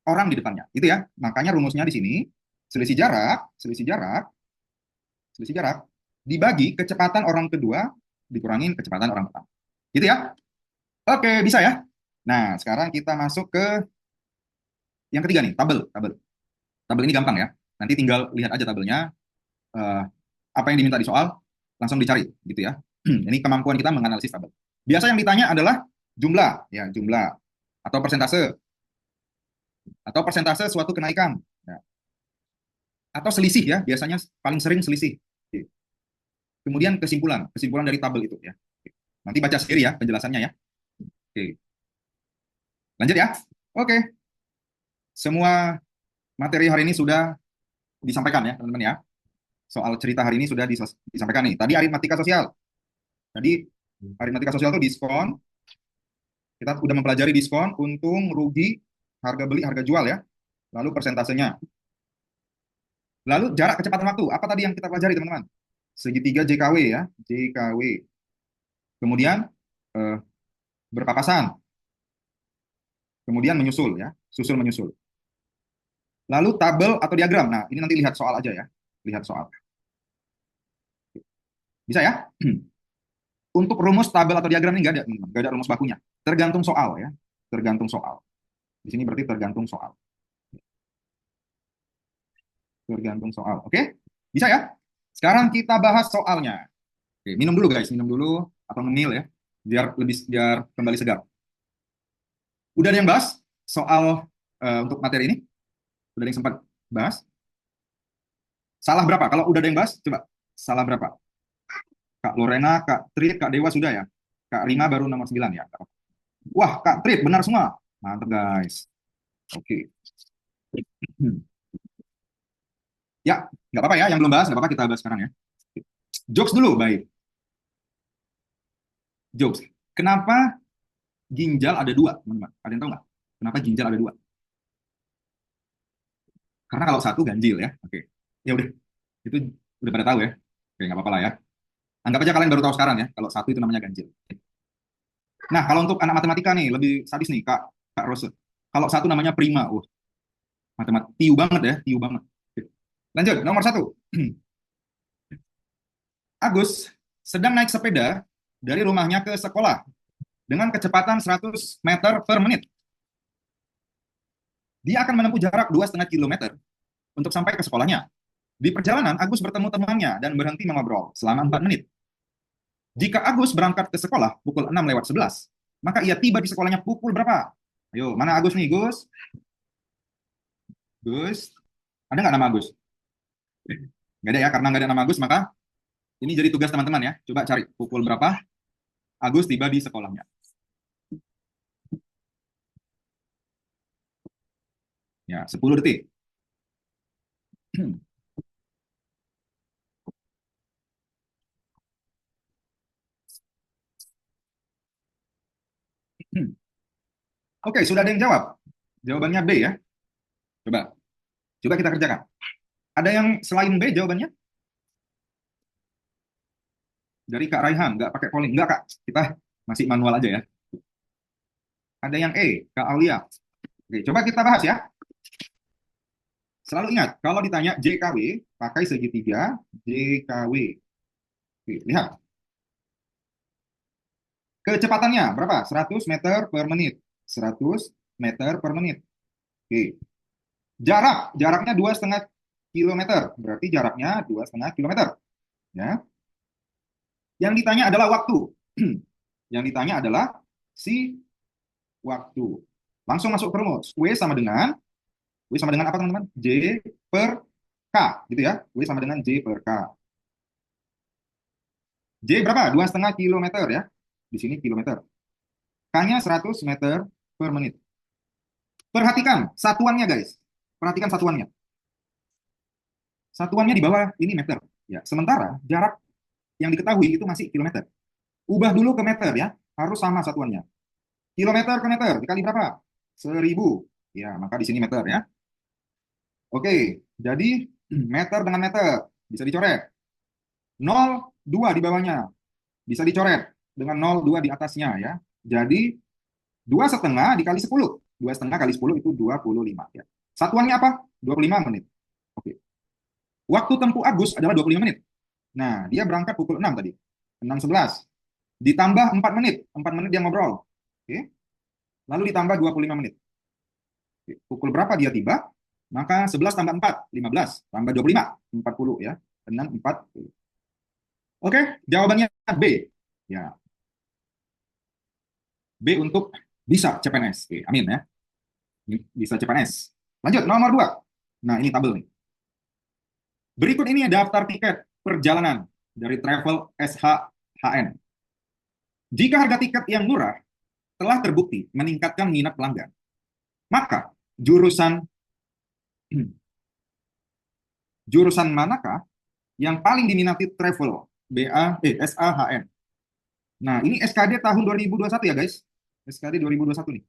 orang di depannya. Itu ya. Makanya rumusnya di sini, selisih jarak, selisih jarak, selisih jarak, dibagi kecepatan orang kedua, dikurangin kecepatan orang pertama. Gitu ya. Oke, bisa ya. Nah, sekarang kita masuk ke yang ketiga nih, tabel. Tabel ini gampang ya. Nanti tinggal lihat aja tabelnya. Apa yang diminta di soal, langsung dicari. Gitu ya. Ini kemampuan kita menganalisis tabel. Biasa yang ditanya adalah jumlah, ya jumlah atau persentase suatu kenaikan, ya. Atau selisih ya, biasanya paling sering selisih. Oke. Kemudian kesimpulan dari tabel itu ya. Oke. Nanti baca sendiri ya penjelasannya ya. Oke. Lanjut ya. Oke. Semua materi hari ini sudah disampaikan ya teman-teman ya. Soal cerita hari ini sudah disampaikan nih. Tadi aritmatika sosial. Tadi aritmatika sosial itu diskon. Kita sudah mempelajari diskon, untung, rugi, harga beli, harga jual ya. Lalu persentasenya. Lalu jarak kecepatan waktu. Apa tadi yang kita pelajari teman-teman? Segitiga JKW ya. JKW. Kemudian berpapasan. Kemudian menyusul ya. Susul menyusul. Lalu tabel atau diagram. Nah, ini nanti lihat soal aja ya. Lihat soal. Bisa ya? Untuk rumus tabel atau diagram ini nggak ada, teman-teman. Nggak ada rumus bakunya. Tergantung soal ya. Tergantung soal. Di sini berarti tergantung soal. Tergantung soal. Oke? Bisa ya? Sekarang kita bahas soalnya. Oke, minum dulu guys, minum dulu atau ngemil ya. Biar kembali segar. Udah ada yang bahas soal untuk materi ini? Udah ada yang sempat bahas? Salah berapa? Kalau udah ada yang bahas, coba salah berapa? Kak Lorena, Kak Trit, Kak Dewa sudah ya? Kak Rima baru nomor 9 ya? Wah, Kak Trit, benar semua. Mantap guys. Oke. Ya, nggak apa-apa ya. Yang belum bahas, nggak apa-apa kita bahas sekarang ya. Jokes dulu, baik. Jokes. Kenapa ginjal ada dua, teman-teman? Ada yang tahu nggak? Kenapa ginjal ada dua? Karena kalau satu ganjil ya. Oke. Ya udah. Itu udah pada tahu ya. Oke, nggak apa-apa lah ya. Anggap aja kalian baru tahu sekarang ya. Kalau satu itu namanya ganjil. Nah, kalau untuk anak matematika nih, lebih sadis nih, Kak Rose. Kalau satu namanya prima. Matematika. Tiu banget ya. Tiu banget. Oke. Lanjut, nomor satu. Agus sedang naik sepeda dari rumahnya ke sekolah dengan kecepatan 100 meter per menit. Dia akan menempuh jarak 2,5 kilometer untuk sampai ke sekolahnya. Di perjalanan, Agus bertemu temannya dan berhenti mengobrol selama 4 menit. Jika Agus berangkat ke sekolah pukul 6:11, maka ia tiba di sekolahnya pukul berapa? Ayo, mana Agus nih, Gus? Gus, ada nggak nama Agus? Nggak ada ya, karena nggak ada nama Agus, maka ini jadi tugas teman-teman ya. Coba cari pukul berapa Agus tiba di sekolahnya. Ya, 10 detik. Oke, sudah ada yang jawab. Jawabannya B ya. Coba. Coba kita kerjakan. Ada yang selain B jawabannya? Dari Kak Raihan, nggak pakai polling. Nggak, Kak. Kita masih manual aja ya. Ada yang E, Kak Aulia. Oke, coba kita bahas ya. Selalu ingat, kalau ditanya JKW, pakai segitiga JKW. Oke, lihat. Kecepatannya berapa? 100 meter per menit. 100 meter per menit. Oke. Jaraknya 2,5 kilometer. Berarti jaraknya 2,5 kilometer. Ya. Yang ditanya adalah waktu. Yang ditanya adalah si waktu. Langsung masuk ke rumus. W sama dengan apa teman-teman? J per K, gitu ya. W sama dengan J per K. J berapa? 2,5 kilometer ya. Di sini kilometer. K-nya 100 meter per menit. Perhatikan satuannya guys. Perhatikan satuannya. Satuannya di bawah ini meter. Ya, sementara jarak yang diketahui itu masih kilometer. Ubah dulu ke meter ya. Harus sama satuannya. Kilometer ke meter dikali berapa? 1000. Ya, maka di sini meter ya. Oke, jadi meter dengan meter bisa dicoret. 0,2 di bawahnya bisa dicoret dengan 0,2 di atasnya ya. Jadi 2,5 dikali 10. 2,5 kali 10 itu 25 ya. Satuannya apa? 25 menit. Oke. Waktu tempuh Agus adalah 25 menit. Nah, dia berangkat pukul 6 tadi. 6.11. Ditambah 4 menit. 4 menit dia ngobrol. Oke. Lalu ditambah 25 menit. Oke. Pukul berapa dia tiba? Maka 11 tambah 4, 15. Tambah 25, 40 ya. 6, 40. Oke, jawabannya B. Ya. B untuk bisa CPNS. Oke, amin ya. Bisa CPNS. Lanjut, nomor 2. Nah, ini tabel nih. Berikut ini daftar tiket perjalanan dari Travel SHHN. Jika harga tiket yang murah telah terbukti meningkatkan minat pelanggan, maka jurusan manakah yang paling diminati travel SAHN? Nah, ini SKD tahun 2021 ya, guys. SKD 2021 nih.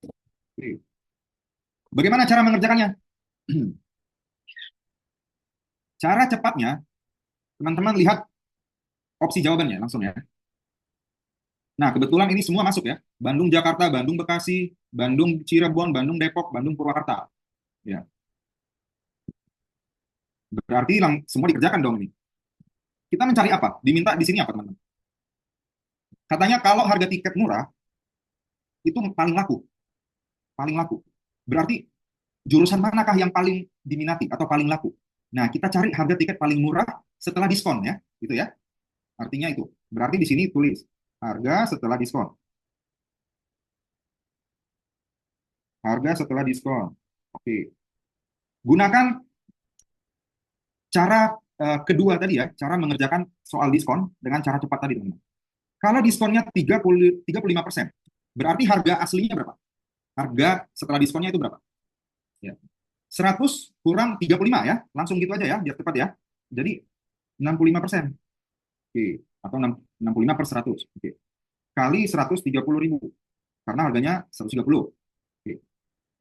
Oke. Bagaimana cara mengerjakannya? Cara cepatnya, teman-teman lihat opsi jawabannya langsung ya. Nah, kebetulan ini semua masuk ya. Bandung, Jakarta, Bandung, Bekasi, Bandung, Cirebon, Bandung, Depok, Bandung, Purwakarta. Ya. Berarti semua dikerjakan dong ini. Kita mencari apa? Diminta di sini apa, teman-teman? Katanya kalau harga tiket murah, itu paling laku. Paling laku. Berarti jurusan manakah yang paling diminati atau paling laku? Nah, kita cari harga tiket paling murah setelah diskon ya. Gitu ya. Artinya itu. Berarti di sini tulis harga setelah diskon. Harga setelah diskon. Oke. Gunakan cara kedua tadi ya, cara mengerjakan soal diskon dengan cara cepat tadi, teman-teman. Kalau diskonnya 35%, berarti harga aslinya berapa? Harga setelah diskonnya itu berapa? Ya. 100 kurang 35 ya, langsung gitu aja ya, biar cepat ya. Jadi 65%. Oke, atau 65 per 100. Oke. Kali 130.000. Karena harganya 130. Oke.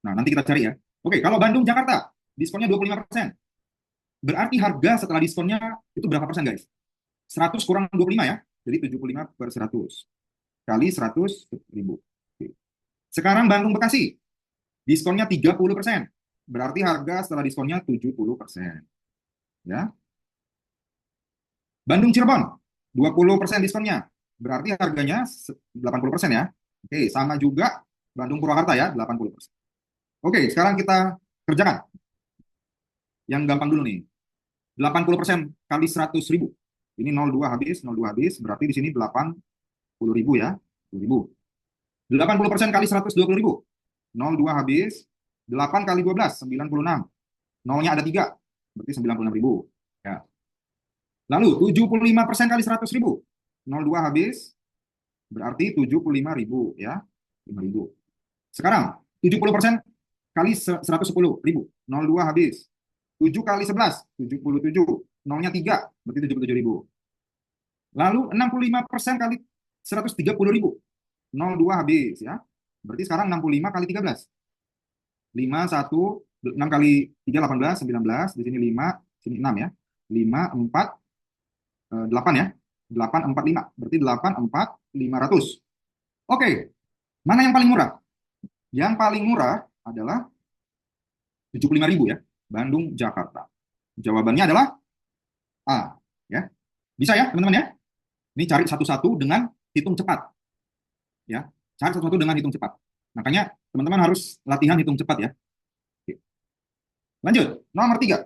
Nah, nanti kita cari ya. Oke, kalau Bandung Jakarta diskonnya 25%. Berarti harga setelah diskonnya itu berapa persen, guys? 100 kurang 25 ya. Jadi 75 per 100. Kali 100.000. Oke. Sekarang Bandung Bekasi. Diskonnya 30%. Berarti harga setelah diskonnya 70%. Ya. Bandung Cirebon. 20% diskonnya. Berarti harganya 80% ya. Oke, sama juga Bandung Purwakarta ya, 80%. Oke, sekarang kita kerjakan. Yang gampang dulu nih. 80% kali 100.000. Ini 0,2 habis, 0,2 habis. Berarti di sini 80.000 ya. 10.000. 80% kali 120.000. 0,2 habis. 8 kali 12, 96. Nolnya ada 3. Berarti 96.000. Ya. Lalu 75% kali 100.000. 0,2 habis. Berarti 75.000 ya. 5.000. Sekarang 70% kali 110.000. 0,2 habis. 7 kali 11, 77. Nolnya 3, berarti 77.000. Lalu 65% kali 130.000. 0,2 habis ya. Berarti sekarang 65 kali 13. 5, 1, 6 kali 3, 18, 19. Di sini 5, sini 6 ya. 5, 4, 8 ya. 8, 4, 5. Berarti 8, 4, 500. Oke, mana yang paling murah? Yang paling murah adalah 75.000 ya. Bandung, Jakarta. Jawabannya adalah A. Ya. Bisa ya, teman-teman ya? Ini cari satu-satu dengan hitung cepat. Ya, cari satu-satu dengan hitung cepat. Makanya teman-teman harus latihan hitung cepat ya. Oke. Lanjut, nomor 3.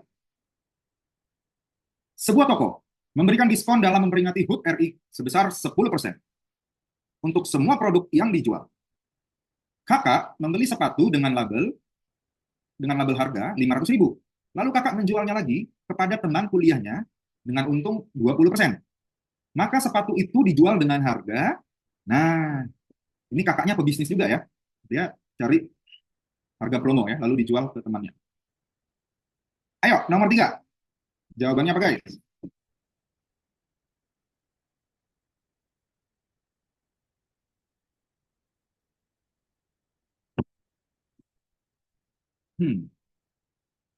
Sebuah toko memberikan diskon dalam memperingati HUT RI sebesar 10%. untuk semua produk yang dijual. Kakak membeli sepatu dengan label harga 500.000. Lalu kakak menjualnya lagi kepada teman kuliahnya dengan untung 20%. Maka sepatu itu dijual dengan harga, nah ini kakaknya pebisnis juga ya. Dia cari harga promo ya, lalu dijual ke temannya. Ayo, nomor 3. Jawabannya apa guys?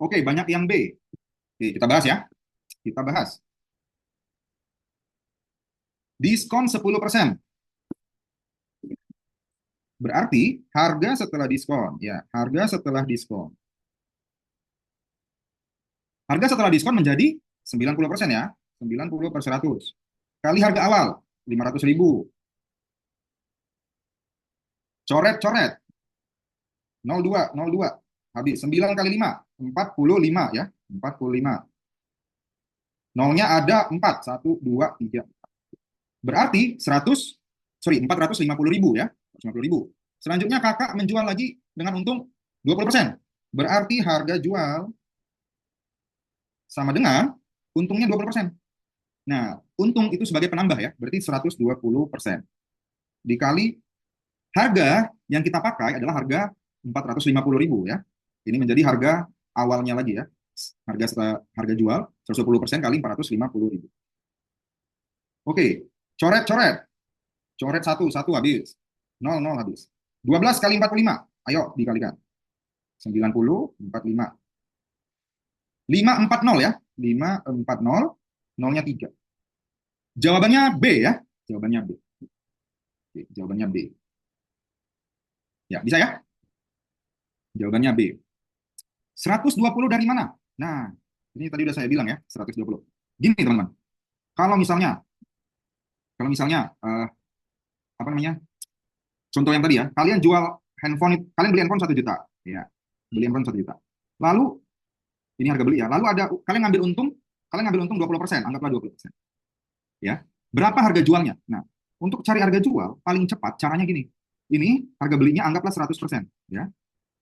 Oke, banyak yang B. Oke, kita bahas ya. Kita bahas. Diskon 10%. Berarti harga setelah diskon, ya, harga setelah diskon. Harga setelah diskon menjadi 90% ya, 90 per 100. Kali harga awal, 500.000. Coret-coret, 02, habis 9 kali 5, 45 ya, 45. Nolnya ada 4, 1, 2, 3. Berarti 450.000 ya, 450.000. Selanjutnya kakak menjual lagi dengan untung 20%. Berarti harga jual sama dengan untungnya 20%. Nah, untung itu sebagai penambah ya, berarti 120%. Dikali harga yang kita pakai adalah harga 450.000 ya. Ini menjadi harga awalnya lagi ya. Harga jual 120% kali 450.000. Oke, coret-coret. Coret 1 habis. 0 habis. 12 kali 45. Ayo dikalikan. 90, 45. 540 ya. 540, nolnya 3. Jawabannya B ya. Jawabannya B. Oke, jawabannya B. Ya, bisa ya? Jawabannya B. 120 dari mana? Nah, ini tadi udah saya bilang ya, 120. Gini teman-teman. Kalau misalnya apa namanya? Contoh yang tadi ya, kalian jual handphone, kalian beli handphone 1 juta, ya. Beli handphone 1 juta. Lalu ini harga beli ya. Lalu kalian ngambil untung 20%, anggaplah 20%. Ya. Berapa harga jualnya? Nah, untuk cari harga jual paling cepat caranya gini. Ini harga belinya anggaplah 100%, ya.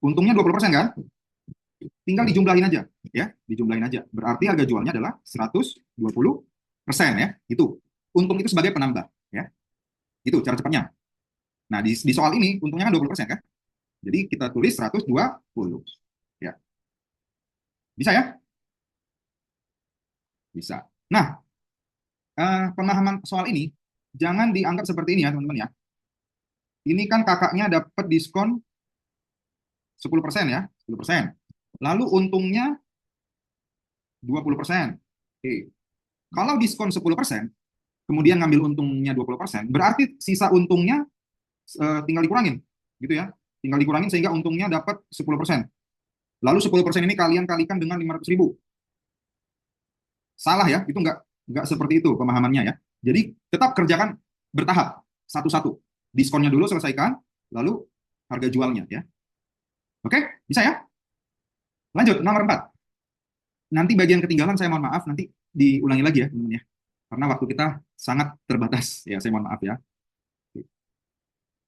Untungnya 20% kan? Tinggal dijumlahin aja, ya. Dijumlahin aja. Berarti harga jualnya adalah 120% ya. Itu. Untung itu sebagai penambah, ya. Itu cara cepatnya. Nah, di soal ini untungnya kan 20% kan? Jadi kita tulis 120. Ya. Bisa ya? Bisa. Nah, pemahaman soal ini jangan dianggap seperti ini ya, teman-teman ya. Ini kan kakaknya dapat diskon 10% ya, 10%. Lalu untungnya 20%. Oke. Kalau diskon 10%, kemudian ngambil untungnya 20%, berarti sisa untungnya tinggal dikurangin, gitu ya. Tinggal dikurangin sehingga untungnya dapat 10%. Lalu 10% ini kalian kalikan dengan 500.000. Salah ya, itu nggak seperti itu pemahamannya ya. Jadi tetap kerjakan bertahap, satu-satu. Diskonnya dulu selesaikan, lalu harga jualnya ya. Oke, bisa ya? Lanjut, nomor 4. Nanti bagian ketinggalan saya mohon maaf, nanti diulangi lagi ya teman-teman ya. Karena waktu kita sangat terbatas ya, saya mohon maaf ya.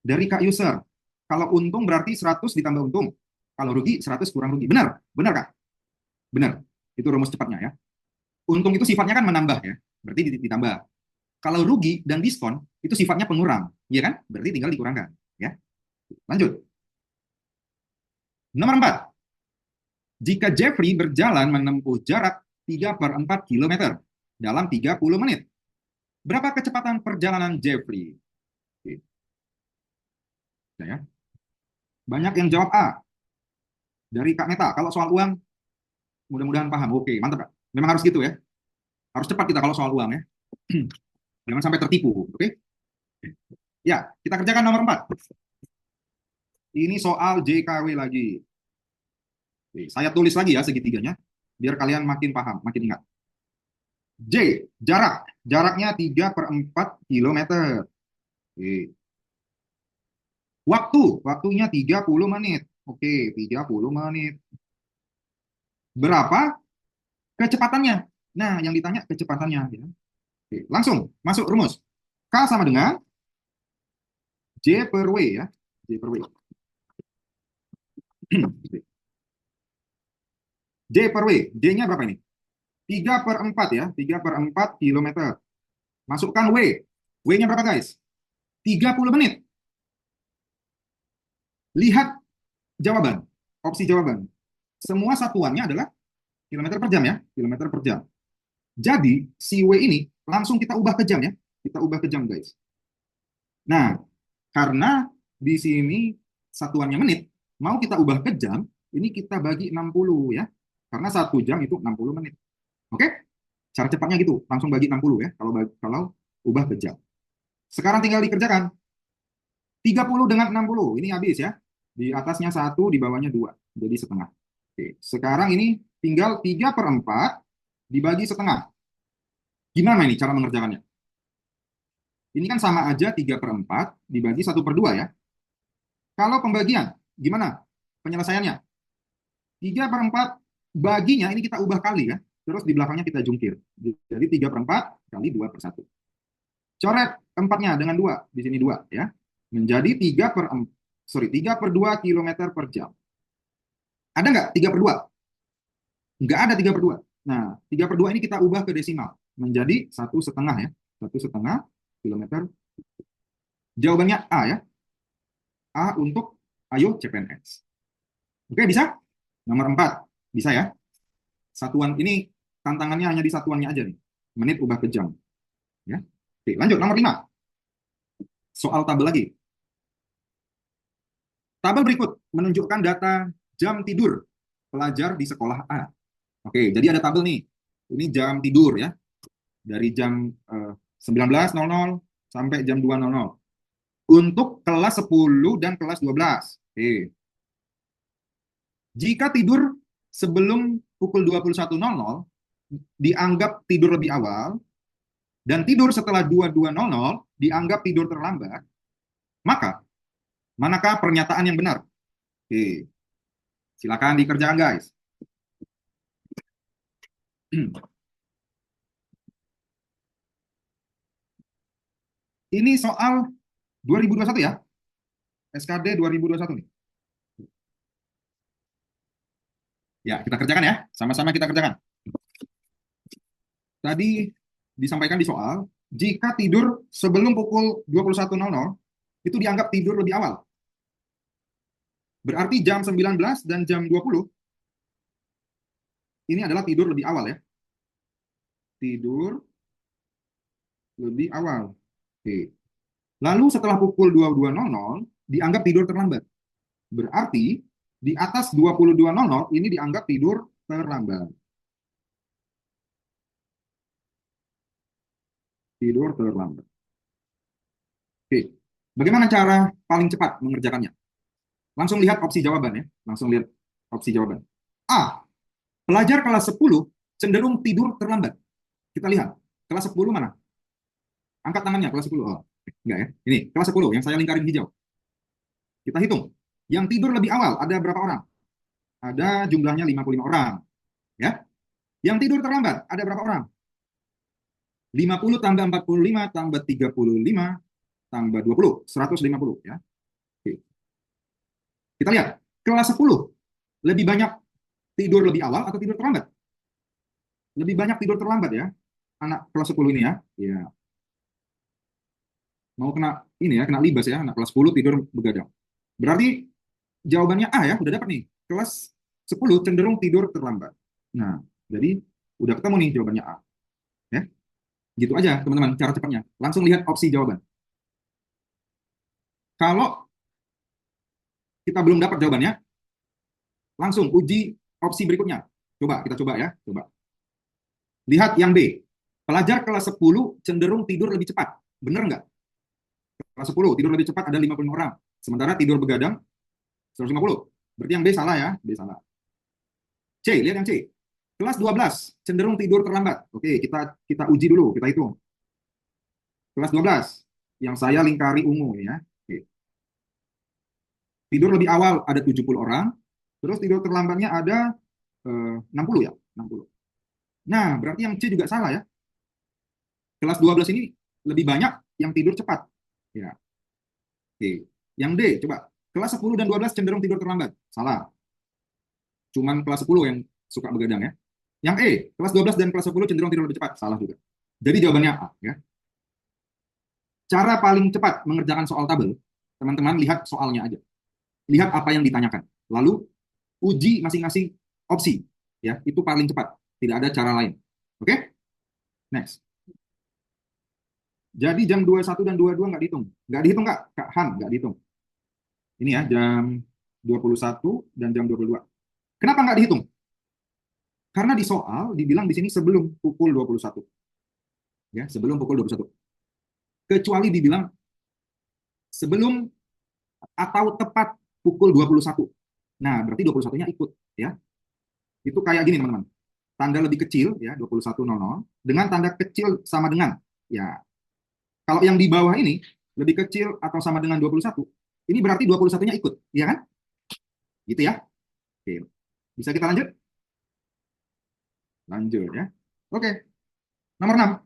Dari Kak User, kalau untung berarti 100 ditambah untung. Kalau rugi 100 kurang rugi. Benar? Benar Kak? Benar. Itu rumus cepatnya ya. Untung itu sifatnya kan menambah ya, berarti ditambah. Kalau rugi dan diskon itu sifatnya pengurang, ya kan? Berarti tinggal dikurangkan, ya. Lanjut. Nomor 4. Jika Jeffrey berjalan menempuh jarak 3/4 km dalam 30 menit, berapa kecepatan perjalanan Jeffrey? Oke. Ya. Banyak yang jawab A. Dari Kak Meta, kalau soal uang, mudah-mudahan paham. Oke, mantap Kak. Memang harus gitu ya. Harus cepat kita kalau soal uang ya. Jangan sampai tertipu, oke? Ya, kita kerjakan nomor 4. Ini soal JKW lagi. Oke, saya tulis lagi ya segitiganya, biar kalian makin paham, makin ingat. J, jaraknya 3/4 km. Oke. Waktunya 30 menit. Oke, 30 menit. Berapa kecepatannya? Nah, yang ditanya kecepatannya. Ya. Oke, langsung masuk rumus. K sama dengan J per W ya. J per W. J per W. J-nya berapa ini? 3 per 4 ya. 3 per 4 kilometer. Masukkan W. W-nya berapa guys? 30 menit. Lihat jawaban. Opsi jawaban. Semua satuannya adalah kilometer per jam ya. Kilometer per jam. Jadi, si W ini langsung kita ubah ke jam ya. Kita ubah ke jam guys. Nah, karena di sini satuannya menit, mau kita ubah ke jam, ini kita bagi 60 ya. Karena 1 jam itu 60 menit. Oke? Cara cepatnya gitu, langsung bagi 60 ya, kalau ubah ke jam. Sekarang tinggal dikerjakan. 30 dengan 60, ini habis ya. Di atasnya 1, di bawahnya 2, jadi setengah. Oke. Sekarang ini tinggal 3 per 4 dibagi setengah. Gimana ini cara mengerjakannya? Ini kan sama aja 3 per 4 dibagi 1 per 2 ya. Kalau pembagian, gimana penyelesaiannya? 3 per 4 baginya ini kita ubah kali ya. Terus di belakangnya kita jungkir. Jadi 3 per 4 kali 2 per 1. Coret 4-nya dengan 2. Di sini 2 ya. Menjadi 3 per 2 kilometer per jam. Ada nggak 3 per 2? Nggak ada 3 per 2. Nah, 3 per 2 ini kita ubah ke desimal. Menjadi 1,5 ya. 1,5 kilometer. Jawabannya A ya. A untuk, ayo CPNS. Oke, bisa? Nomor 4. Bisa ya? Satuan ini, tantangannya hanya di satuannya aja nih. Menit ubah ke jam. Ya. Oke, lanjut. Nomor 5. Soal tabel lagi. Tabel berikut menunjukkan data jam tidur pelajar di sekolah A. Oke, jadi ada tabel nih. Ini jam tidur ya. Dari jam 19.00 sampai jam 2.00. Untuk kelas 10 dan kelas 12. Oke. Jika tidur sebelum pukul 21.00 dianggap tidur lebih awal, dan tidur setelah 22.00 dianggap tidur terlambat, maka manakah pernyataan yang benar? Oke. Silakan dikerjakan guys. Ini soal 2021 ya. SKD 2021 nih. Ya, kita kerjakan ya. Sama-sama kita kerjakan. Tadi disampaikan di soal, jika tidur sebelum pukul 21.00 itu dianggap tidur lebih awal. Berarti jam 19 dan jam 20 ini adalah tidur lebih awal ya. Tidur lebih awal. Oke. Lalu setelah pukul 22.00 dianggap tidur terlambat. Berarti di atas 22.00 ini dianggap tidur terlambat. Tidur terlambat. Oke. Bagaimana cara paling cepat mengerjakannya? Langsung lihat opsi jawaban ya. Langsung lihat opsi jawaban. A. Pelajar kelas 10 cenderung tidur terlambat. Kita lihat. Kelas 10 mana? Angkat tangannya kelas 10. Oh, enggak ya. Ini kelas 10 yang saya lingkarin hijau. Kita hitung. Yang tidur lebih awal ada berapa orang? Ada jumlahnya 55 orang. Ya. Yang tidur terlambat ada berapa orang? 50 tambah 45 tambah 35 tambah 20. 150 ya. Oke. Kita lihat. Kelas 10 lebih banyak tidur lebih awal atau tidur terlambat? Lebih banyak tidur terlambat ya. Anak kelas 10 ini ya. Ya. Mau kena ini ya, kena libas ya, anak kelas 10 tidur begadang. Berarti jawabannya A ya, udah dapat nih. Kelas 10 cenderung tidur terlambat. Nah, jadi udah ketemu nih jawabannya A. Ya. Gitu aja teman-teman cara cepatnya. Langsung lihat opsi jawaban. Kalau kita belum dapat jawabannya, langsung uji opsi berikutnya. Coba, kita coba ya. Coba. Lihat yang B. Pelajar kelas 10 cenderung tidur lebih cepat. Bener nggak? Kelas 10 tidur lebih cepat ada 55 orang. Sementara tidur begadang 150. Berarti yang B salah ya. B salah. C, lihat yang C. Kelas 12 cenderung tidur terlambat. Oke, kita uji dulu, kita hitung. Kelas 12 yang saya lingkari ungu ya. Oke. Tidur lebih awal ada 70 orang, terus tidur terlambatnya ada 60 ya, 60. Nah, berarti yang C juga salah ya. Kelas 12 ini lebih banyak yang tidur cepat. Ya. Oke. Oke. Yang D, coba. Kelas 10 dan 12 cenderung tidur terlambat. Salah. Cuman kelas 10 yang suka begadang ya. Yang E, kelas 12 dan kelas 10 cenderung tidur lebih cepat. Salah juga. Jadi jawabannya A. Ya. Cara paling cepat mengerjakan soal tabel, teman-teman lihat soalnya aja. Lihat apa yang ditanyakan. Lalu uji masing-masing opsi. Ya, itu paling cepat. Tidak ada cara lain. Oke? Next. Jadi jam 21 dan 22 nggak dihitung. Nggak dihitung, Kak. Kak Han, nggak dihitung. Ini ya, jam 21 dan jam 22. Kenapa nggak dihitung? Karena di soal dibilang di sini sebelum pukul 21. Ya, sebelum pukul 21. Kecuali dibilang sebelum atau tepat pukul 21. Nah, berarti 21-nya ikut. Ya, itu kayak gini, teman-teman. Tanda lebih kecil, ya, 21.00, dengan tanda kecil sama dengan. Ya, kalau yang di bawah ini lebih kecil atau sama dengan 21, ini berarti 21-nya ikut, ya kan? Gitu ya. Oke. Bisa kita lanjut? Lanjut ya. Oke. Nomor 6.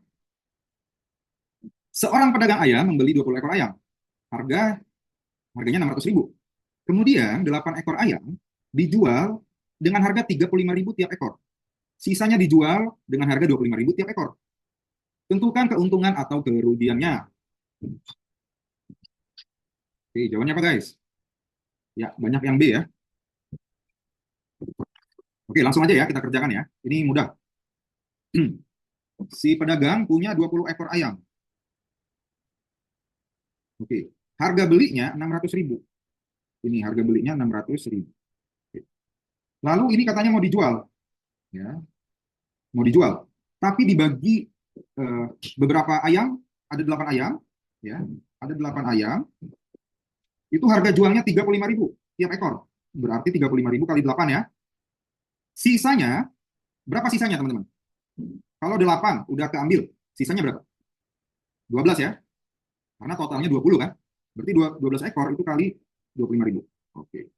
Seorang pedagang ayam membeli 20 ekor ayam. Harganya 600.000. Kemudian 8 ekor ayam dijual dengan harga 35.000 tiap ekor. Sisanya dijual dengan harga 25.000 tiap ekor. Tentukan keuntungan atau kerugiannya. Oke, jawabannya apa guys? Ya, banyak yang B ya. Oke, langsung aja ya kita kerjakan ya. Ini mudah. Si pedagang punya 20 ekor ayam. Oke, harga belinya 600.000. Ini harga belinya 600.000. Lalu ini katanya mau dijual. Ya, mau dijual. Tapi dibagi eh, beberapa ayam, ada 8 ayam. Ya, ada 8 ayam. Itu harga jualnya 35.000 tiap ekor. Berarti 35.000 kali 8 ya. Sisanya, berapa sisanya teman-teman? Kalau 8 udah keambil, sisanya berapa? 12 ya. Karena totalnya 20 kan. Berarti 12 ekor itu kali 25.000. Oke.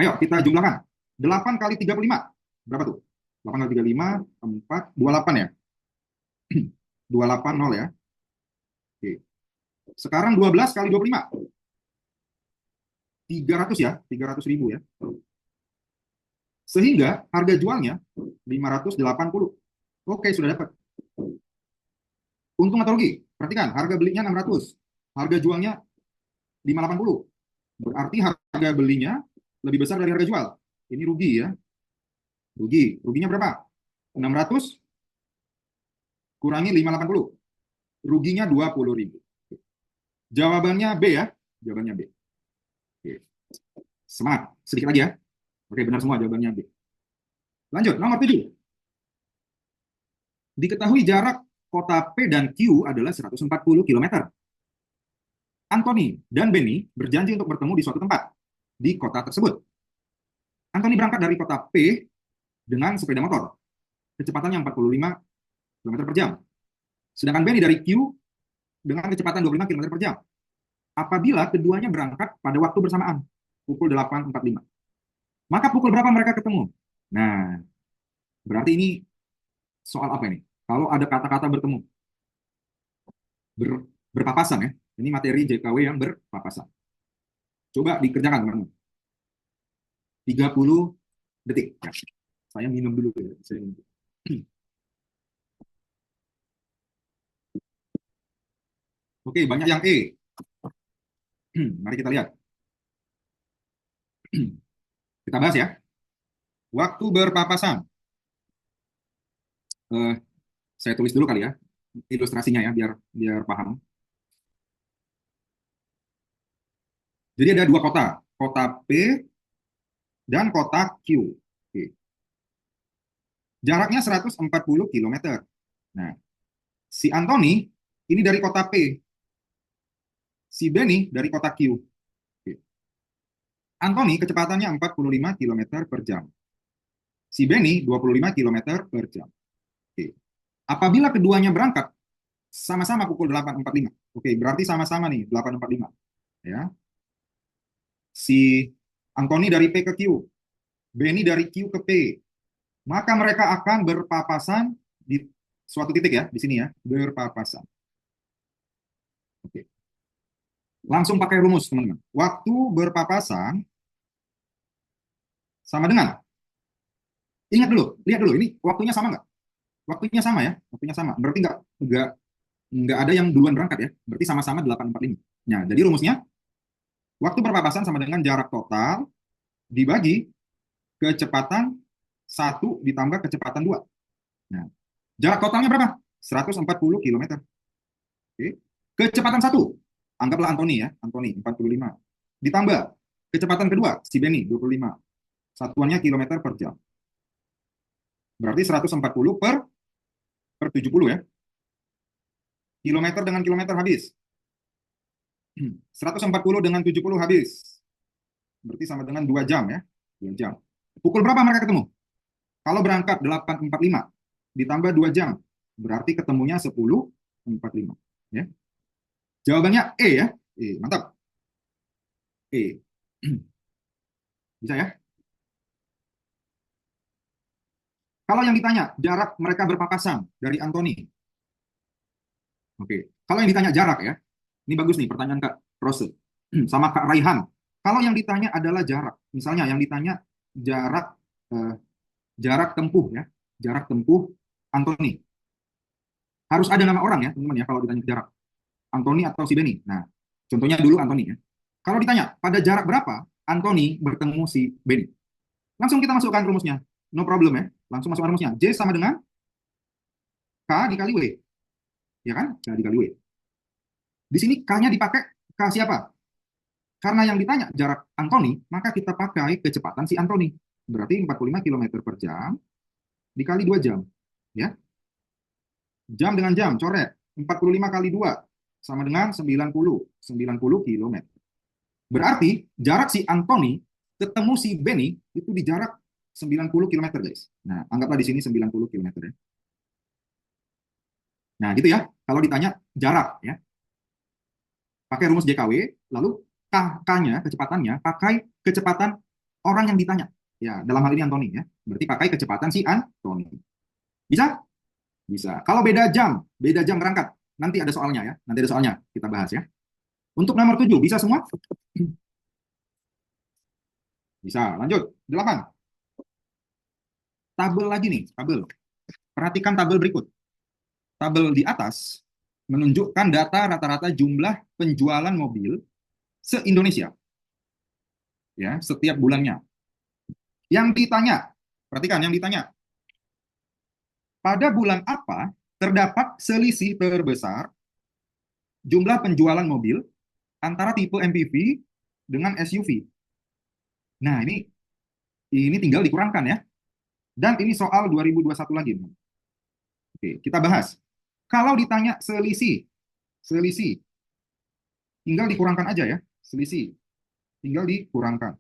Ayo kita jumlahkan. 8 kali 35. Berapa tuh? 8 kali 35, 4, 28 ya. 280 ya. Oke. Sekarang 12 kali 25. 300 ya. 300.000 ya. Sehingga harga jualnya 580. Oke, sudah dapat. Untung atau rugi? Perhatikan, harga belinya 600. Harga jualnya 580. Berarti harga belinya lebih besar dari harga jual. Ini rugi ya. Rugi. Ruginya berapa? 600 kurangi 580. Ruginya 20.000. Jawabannya B ya. Jawabannya B. Oke. Semangat. Sedikit lagi ya. Oke, benar semua jawabannya B. Lanjut, nomor 7. Diketahui jarak kota P dan Q adalah 140 km. Anthony dan Benny berjanji untuk bertemu di suatu tempat di kota tersebut. Anthony berangkat dari kota P dengan sepeda motor. Kecepatannya 45 km per jam. Sedangkan Benny dari Q dengan kecepatan 25 km per jam. Apabila keduanya berangkat pada waktu bersamaan, pukul 8.45. Maka pukul berapa mereka ketemu? Nah, berarti ini soal apa ini? Kalau ada kata-kata bertemu, berpapasan ya. Ini materi JKW yang berpapasan. Coba dikerjakan teman-teman. 30 detik. Ya. Saya minum dulu. Ya. Saya minum. Oke, banyak yang E. Mari kita lihat. Kita bahas ya. Waktu berpapasan. Eh, saya tulis dulu kali ya ilustrasinya ya biar biar paham. Jadi ada dua kota P dan kota Q. Oke. Jaraknya 140 km. Nah, si Anthony ini dari kota P. Si Benny dari kota Q. Oke. Anthony kecepatannya 45 km per jam. Si Benny 25 km per jam. Oke. Apabila keduanya berangkat sama-sama pukul 8.45. Oke, berarti sama-sama nih 8.45. Ya. Si Anthony dari P ke Q, Benny dari Q ke P. Maka mereka akan berpapasan di suatu titik ya, di sini ya, berpapasan. Oke. Langsung pakai rumus, teman-teman. Waktu berpapasan sama dengan, ingat dulu, lihat dulu, ini waktunya sama nggak? Waktunya sama ya, waktunya sama. Berarti nggak ada yang duluan berangkat ya. Berarti sama-sama 845. Nah, jadi rumusnya, waktu berpapasan sama dengan jarak total dibagi kecepatan 1 ditambah kecepatan 2. Nah, jarak totalnya berapa? 140 km. Oke. Kecepatan 1, anggaplah Anthony ya, Anthony 45. Ditambah kecepatan kedua, si Benny 25. Satuannya kilometer per jam. Berarti 140 per 70 ya. Kilometer dengan kilometer habis. 140 dengan 70 habis. Berarti sama dengan 2 jam ya. 2 jam. Pukul berapa mereka ketemu? Kalau berangkat 8.45 ditambah 2 jam, berarti ketemunya 10.45 ya. Jawabannya E ya. E, mantap. E. Bisa ya? Kalau yang ditanya jarak mereka berpapasan dari Anthony. Oke. Kalau yang ditanya jarak ya. Ini bagus nih pertanyaan Kak Rose sama Kak Raihan. Kalau yang ditanya adalah jarak, misalnya yang ditanya jarak jarak tempuh ya, jarak tempuh Anthony. Harus ada nama orang ya, teman-teman ya, kalau ditanya jarak. Anthony atau si Benny. Nah, contohnya dulu Anthony ya. Kalau ditanya pada jarak berapa Anthony bertemu si Benny, langsung kita masukkan rumusnya. No problem ya. Langsung masukkan rumusnya. J sama dengan K dikali W. Ya kan? K dikali W. Di sini K-nya dipakai K siapa? Karena yang ditanya jarak Anthony, maka kita pakai kecepatan si Anthony. Berarti 45 km per jam dikali 2 jam. Ya. Jam dengan jam, coret. 45 kali 2 sama dengan 90 km. Berarti jarak si Anthony ketemu si Benny itu di jarak 90 km, guys. Nah, anggaplah di sini 90 km ya. Nah, gitu ya. Kalau ditanya jarak ya. Pakai rumus JKW, lalu K-nya, kecepatannya, pakai kecepatan orang yang ditanya. Ya, dalam hal ini Anthony ya. Berarti pakai kecepatan si Anthony. Bisa? Bisa. Kalau beda jam berangkat. Nanti ada soalnya ya. Nanti ada soalnya. Kita bahas ya. Untuk nomor 7, bisa semua? Bisa. Lanjut. 8. Tabel lagi nih. Tabel. Perhatikan tabel berikut. Tabel di atas menunjukkan data rata-rata jumlah penjualan mobil se-Indonesia. Ya, setiap bulannya. Yang ditanya, perhatikan yang ditanya. Pada bulan apa terdapat selisih terbesar jumlah penjualan mobil antara tipe MPV dengan SUV? Nah, ini tinggal dikurangkan ya. Dan ini soal 2021 lagi. Oke, kita bahas. Kalau ditanya selisih, tinggal dikurangkan aja ya. Selisih, tinggal dikurangkan.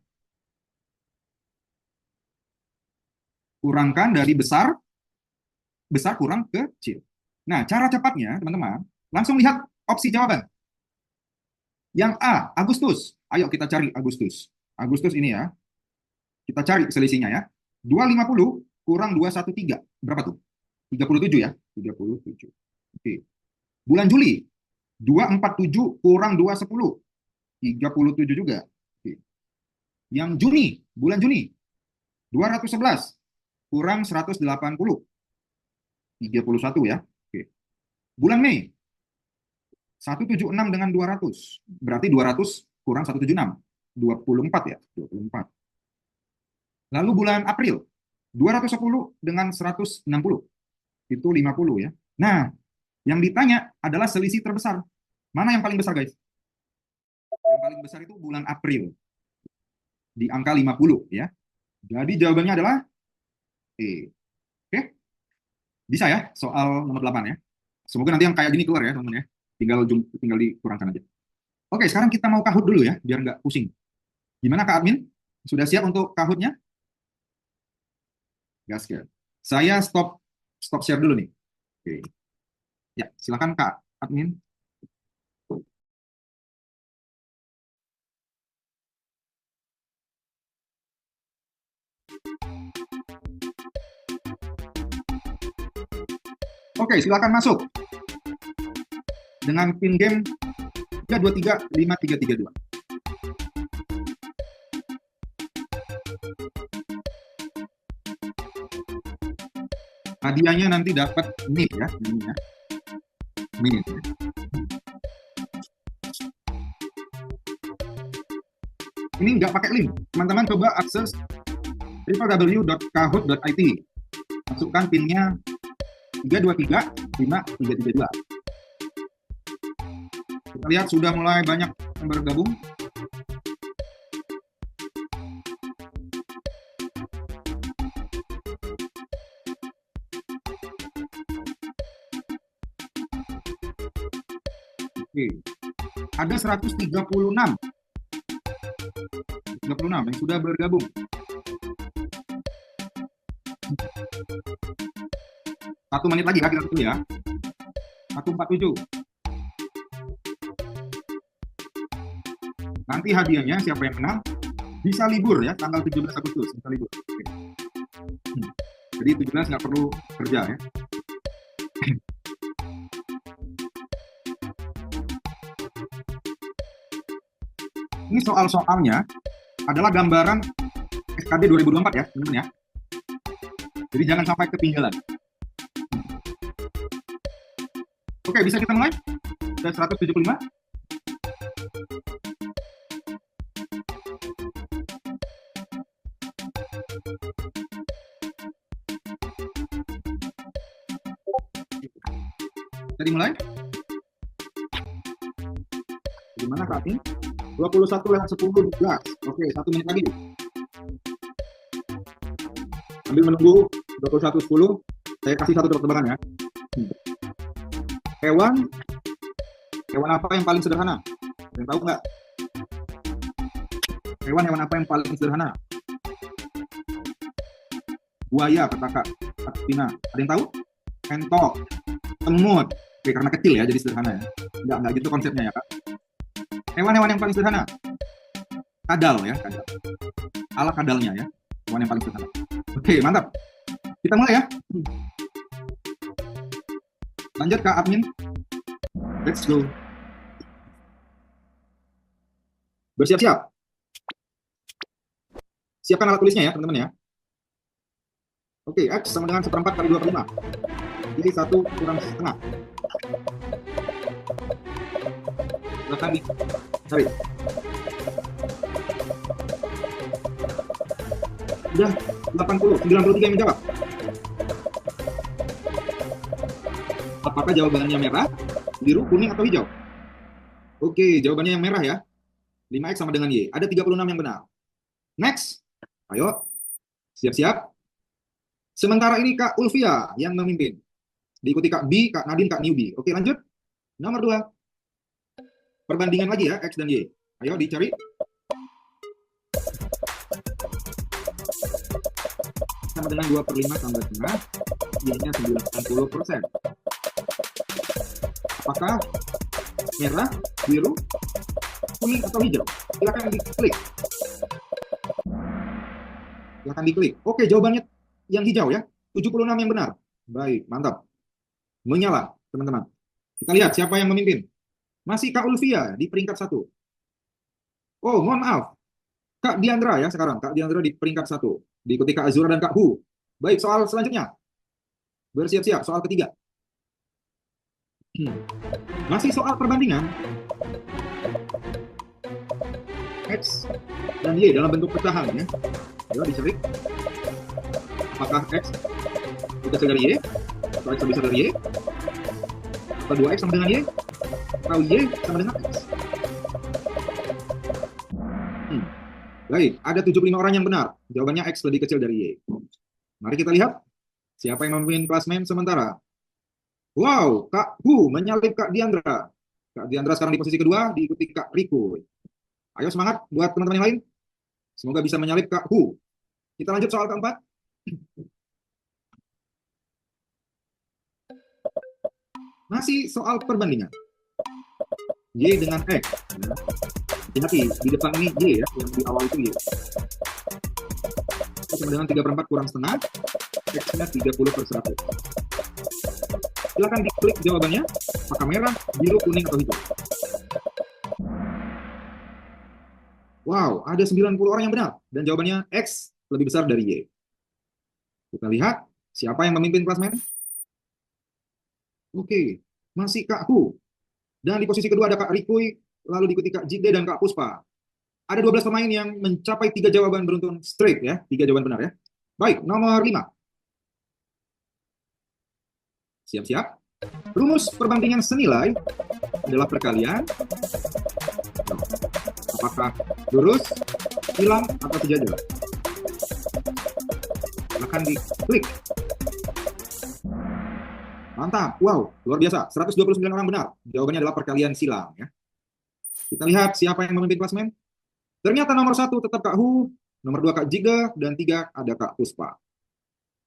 Kurangkan dari besar kurang kecil. Nah, cara cepatnya, teman-teman, langsung lihat opsi jawaban. Yang A, Agustus. Ayo kita cari Agustus. Agustus ini ya. Kita cari selisihnya ya. 250 kurang 213. Berapa tuh? 37 ya. 37. Oke. Bulan Juli. 247 kurang 210. 37 juga. Oke. Yang Juni. Bulan Juni. 211 kurang 180. 31 ya. Oke. Bulan Mei. 176 dengan 200. Berarti 200 kurang 176. 24 ya. 24. Lalu bulan April. 210 dengan 160. Itu 50 ya. Nah, yang ditanya adalah selisih terbesar. Mana yang paling besar, guys? Yang paling besar itu bulan April. Di angka 50 ya. Jadi jawabannya adalah E. Oke? Bisa ya soal nomor 8 ya. Semoga nanti yang kayak gini keluar ya, teman-teman ya. Tinggal dikurangkan aja. Oke, sekarang kita mau Kahoot dulu ya, biar nggak pusing. Gimana Kak Admin? Sudah siap untuk Kahootnya? Gasket. Saya stop share dulu nih. Oke. Ya, silakan Kak Admin. Oke, silakan masuk. Dengan pin game 323 5332. Hadiahnya nanti dapat mic ya, ini ya. Mic. Ini nggak pakai link. Teman-teman coba akses www.kahoot.it. Masukkan pinnya 323 5332. Kita lihat sudah mulai banyak yang bergabung. Oke. Ada 136 yang sudah bergabung. Satu menit lagi ya kita tunggu ya. 147. Nanti hadiahnya siapa yang menang bisa libur ya, tanggal 17 Agustus bisa libur. Oke. Jadi 17 nggak perlu kerja ya. Ini soal-soalnya adalah gambaran SKD 2024 ya, teman-teman ya. Jadi jangan sampai ketinggalan. Oke, bisa kita mulai? Sudah 175. Jadi mulai. Gimana Kak ini? 21:10 gas. Oke, 1 menit lagi. Sambil menunggu 21:10, saya kasih satu tebak-tebakan ya. Hewan apa yang paling sederhana? Ada yang tahu nggak? Hewan apa yang paling sederhana? Buaya, kata Kak Tina. Ada yang tahu? Entok, semut. Oke, karena kecil ya, jadi sederhana ya. Nggak gitu konsepnya ya Kak. Hewan yang paling sederhana. Kadal ya, kadal. Ala kadalnya ya. Hewan yang paling sederhana. Oke, mantap. Kita mulai ya. Lanjut Kak Admin. Let's go. Bersiap-siap. Siapkan alat tulisnya ya, teman-teman ya. Oke, X sama dengan 1/4 kali 2/5. Jadi 1 kurang setengah. Silahkan dicari. Udah 93 yang menjawab. Apakah jawabannya merah, biru, kuning, atau hijau? Oke, jawabannya yang merah ya. 5X sama dengan Y. Ada 36 yang benar. Next. Ayo. Siap-siap. Sementara ini Kak Ulfia yang memimpin. Diikuti Kak B, Kak Nadine, Kak Newbie. Oke, lanjut. Nomor 2. Perbandingan lagi ya, X dan Y. Ayo dicari. Sama dengan 2/5 tambah setengah. Y-nya 90%. Apakah merah, biru, kuning, atau hijau? Silakan diklik. Silakan diklik. Oke, jawabannya yang hijau ya. 76 yang benar. Baik, mantap. Menyala, teman-teman. Kita lihat siapa yang memimpin. Masih Kak Ulfia di peringkat 1. Oh, mohon maaf. Kak Diandra ya sekarang. Kak Diandra di peringkat 1. Diikuti Kak Azura dan Kak Hu. Baik, soal selanjutnya. Bersiap-siap, soal ketiga. Masih soal perbandingan. X dan Y dalam bentuk pecahan ya. Ayo dicari. Apakah X lebih besar dari Y? Atau X lebih besar dari Y? Atau 2X sama dengan Y? Atau Y sama dengan X? Baik, ada 75 orang yang benar. Jawabannya X lebih kecil dari Y. Mari kita lihat siapa yang memimpin klasmen sementara. Wow, Kak Hu menyalip Kak Diandra. Kak Diandra sekarang di posisi kedua, diikuti Kak Riko. Ayo semangat buat teman-teman yang lain. Semoga bisa menyalip Kak Hu. Kita lanjut soal keempat. Masih soal perbandingan. Y dengan X. Hati-hati, di depan ini Y ya, yang di awal itu Y. Sama dengan 3/4 kurang setengah, X-nya 30/100. Silahkan diklik jawabannya, apakah merah, biru, kuning, atau hijau. Wow, ada 90 orang yang benar. Dan jawabannya X lebih besar dari Y. Kita lihat siapa yang memimpin klasmen. Oke, masih Kak Hu. Dan di posisi kedua ada Kak Rikuy, lalu diikuti Kak Jide dan Kak Puspa. Ada 12 pemain yang mencapai 3 jawaban beruntun straight ya, 3 jawaban benar ya. Baik, nomor 5. Siap-siap. Rumus perbandingan senilai adalah perkalian. Apakah lurus, hilang, atau sejajar? Silahkan diklik. Mantap, wow, luar biasa. 129 orang benar. Jawabannya adalah perkalian silang ya. Kita lihat siapa yang memimpin klasmen. Ternyata nomor 1 tetap Kak Hu, nomor 2 Kak Jiga, dan 3 ada Kak Puspa.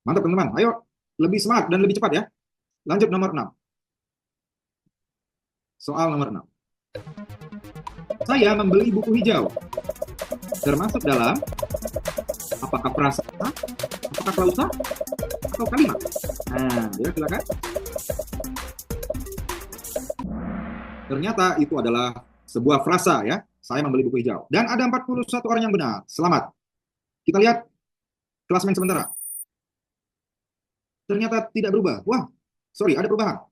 Mantap teman-teman, ayo lebih semangat dan lebih cepat ya. Lanjut nomor 6. Soal nomor 6. Saya membeli buku hijau. Termasuk dalam apakah frasa, apakah klausa, atau kalimat? Nah, ya silakan. Ternyata itu adalah sebuah frasa ya. Saya membeli buku hijau. Dan ada 41 orang yang benar. Selamat. Kita lihat klasmen sementara. Ternyata tidak berubah. Wah, sorry, ada perubahan.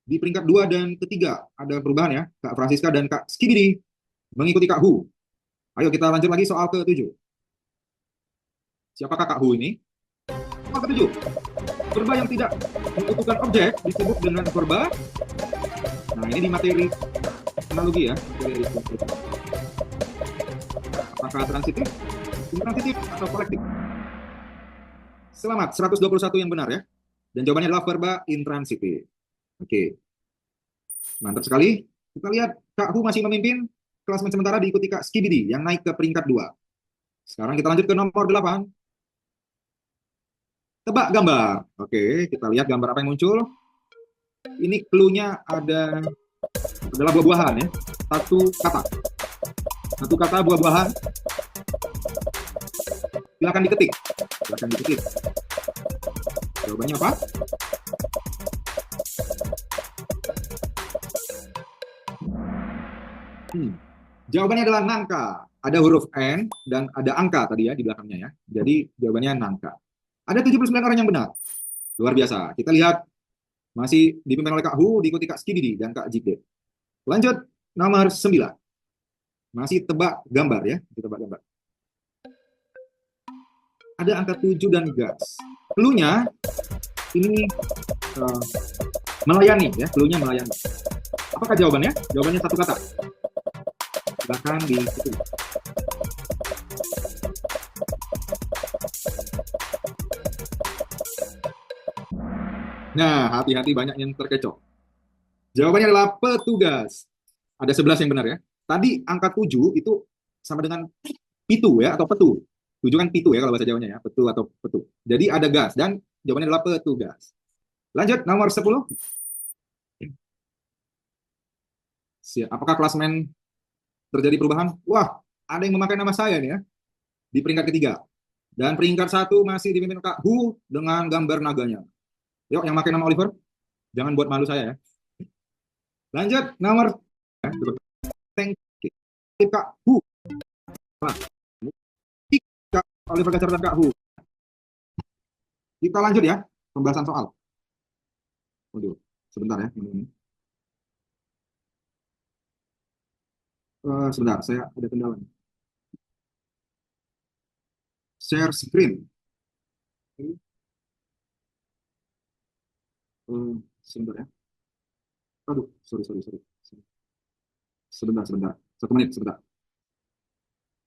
Di peringkat 2 dan ketiga ada perubahan ya. Kak Francisca dan Kak Skibidi mengikuti Kak Hu. Ayo kita lanjut lagi soal ke-7. Siapakah Kak Hu ini? Soal ke-7. Verba yang tidak membutuhkan objek disebut dengan verba. Nah, ini di materi analogi ya. Apakah transitif, intransitif, atau kolektif? Selamat, 121 yang benar ya. Dan jawabannya adalah verba intransitif. Oke. Mantap sekali. Kita lihat Kak Hu masih memimpin. Klasmen sementara diikuti Kak Skibidi yang naik ke peringkat 2. Sekarang kita lanjut ke nomor 8. Tebak gambar. Oke, kita lihat gambar apa yang muncul. Ini clue-nya adalah buah-buahan ya. Satu kata buah-buahan. Silakan diketik. Jawabannya apa? Jawabannya adalah nangka. Ada huruf N dan ada angka tadi ya di belakangnya ya. Jadi jawabannya nangka. Ada 79 orang yang benar. Luar biasa. Kita lihat masih dipimpin oleh Kak Hu, diikuti Kak Skibidi dan Kak Jikde. Lanjut nomor 9. Masih tebak gambar ya. Tebak gambar. Ada angka 7 dan gas. Clue-nya ini melayani ya. Clue-nya melayani. Apakah jawabannya? Jawabannya satu kata. Silakan diketik. Nah, hati-hati banyak yang terkecoh. Jawabannya adalah petugas. Ada 11 yang benar ya. Tadi angka 7 itu sama dengan pitu ya, atau petu. 7 kan pitu ya kalau bahasa Jawanya ya, petu atau petu. Jadi ada gas dan jawabannya adalah petugas. Lanjut nomor 10. Apakah klasmen terjadi perubahan? Wah, ada yang memakai nama saya nih ya. Di peringkat ketiga. Dan peringkat 1 masih dipimpin Kak Hu dengan gambar naganya. Yuk, yang pakai nama Oliver, jangan buat malu saya ya. Lanjut, nomor Kak Hu. Kak Oliver Gacar dan Kak Hu. Kita lanjut ya, pembahasan soal. Waduh, sebentar ya. Sebentar, saya ada kendala. Share screen. Sebentar ya. Aduh, sorry. Sebentar. 1 menit, sebentar.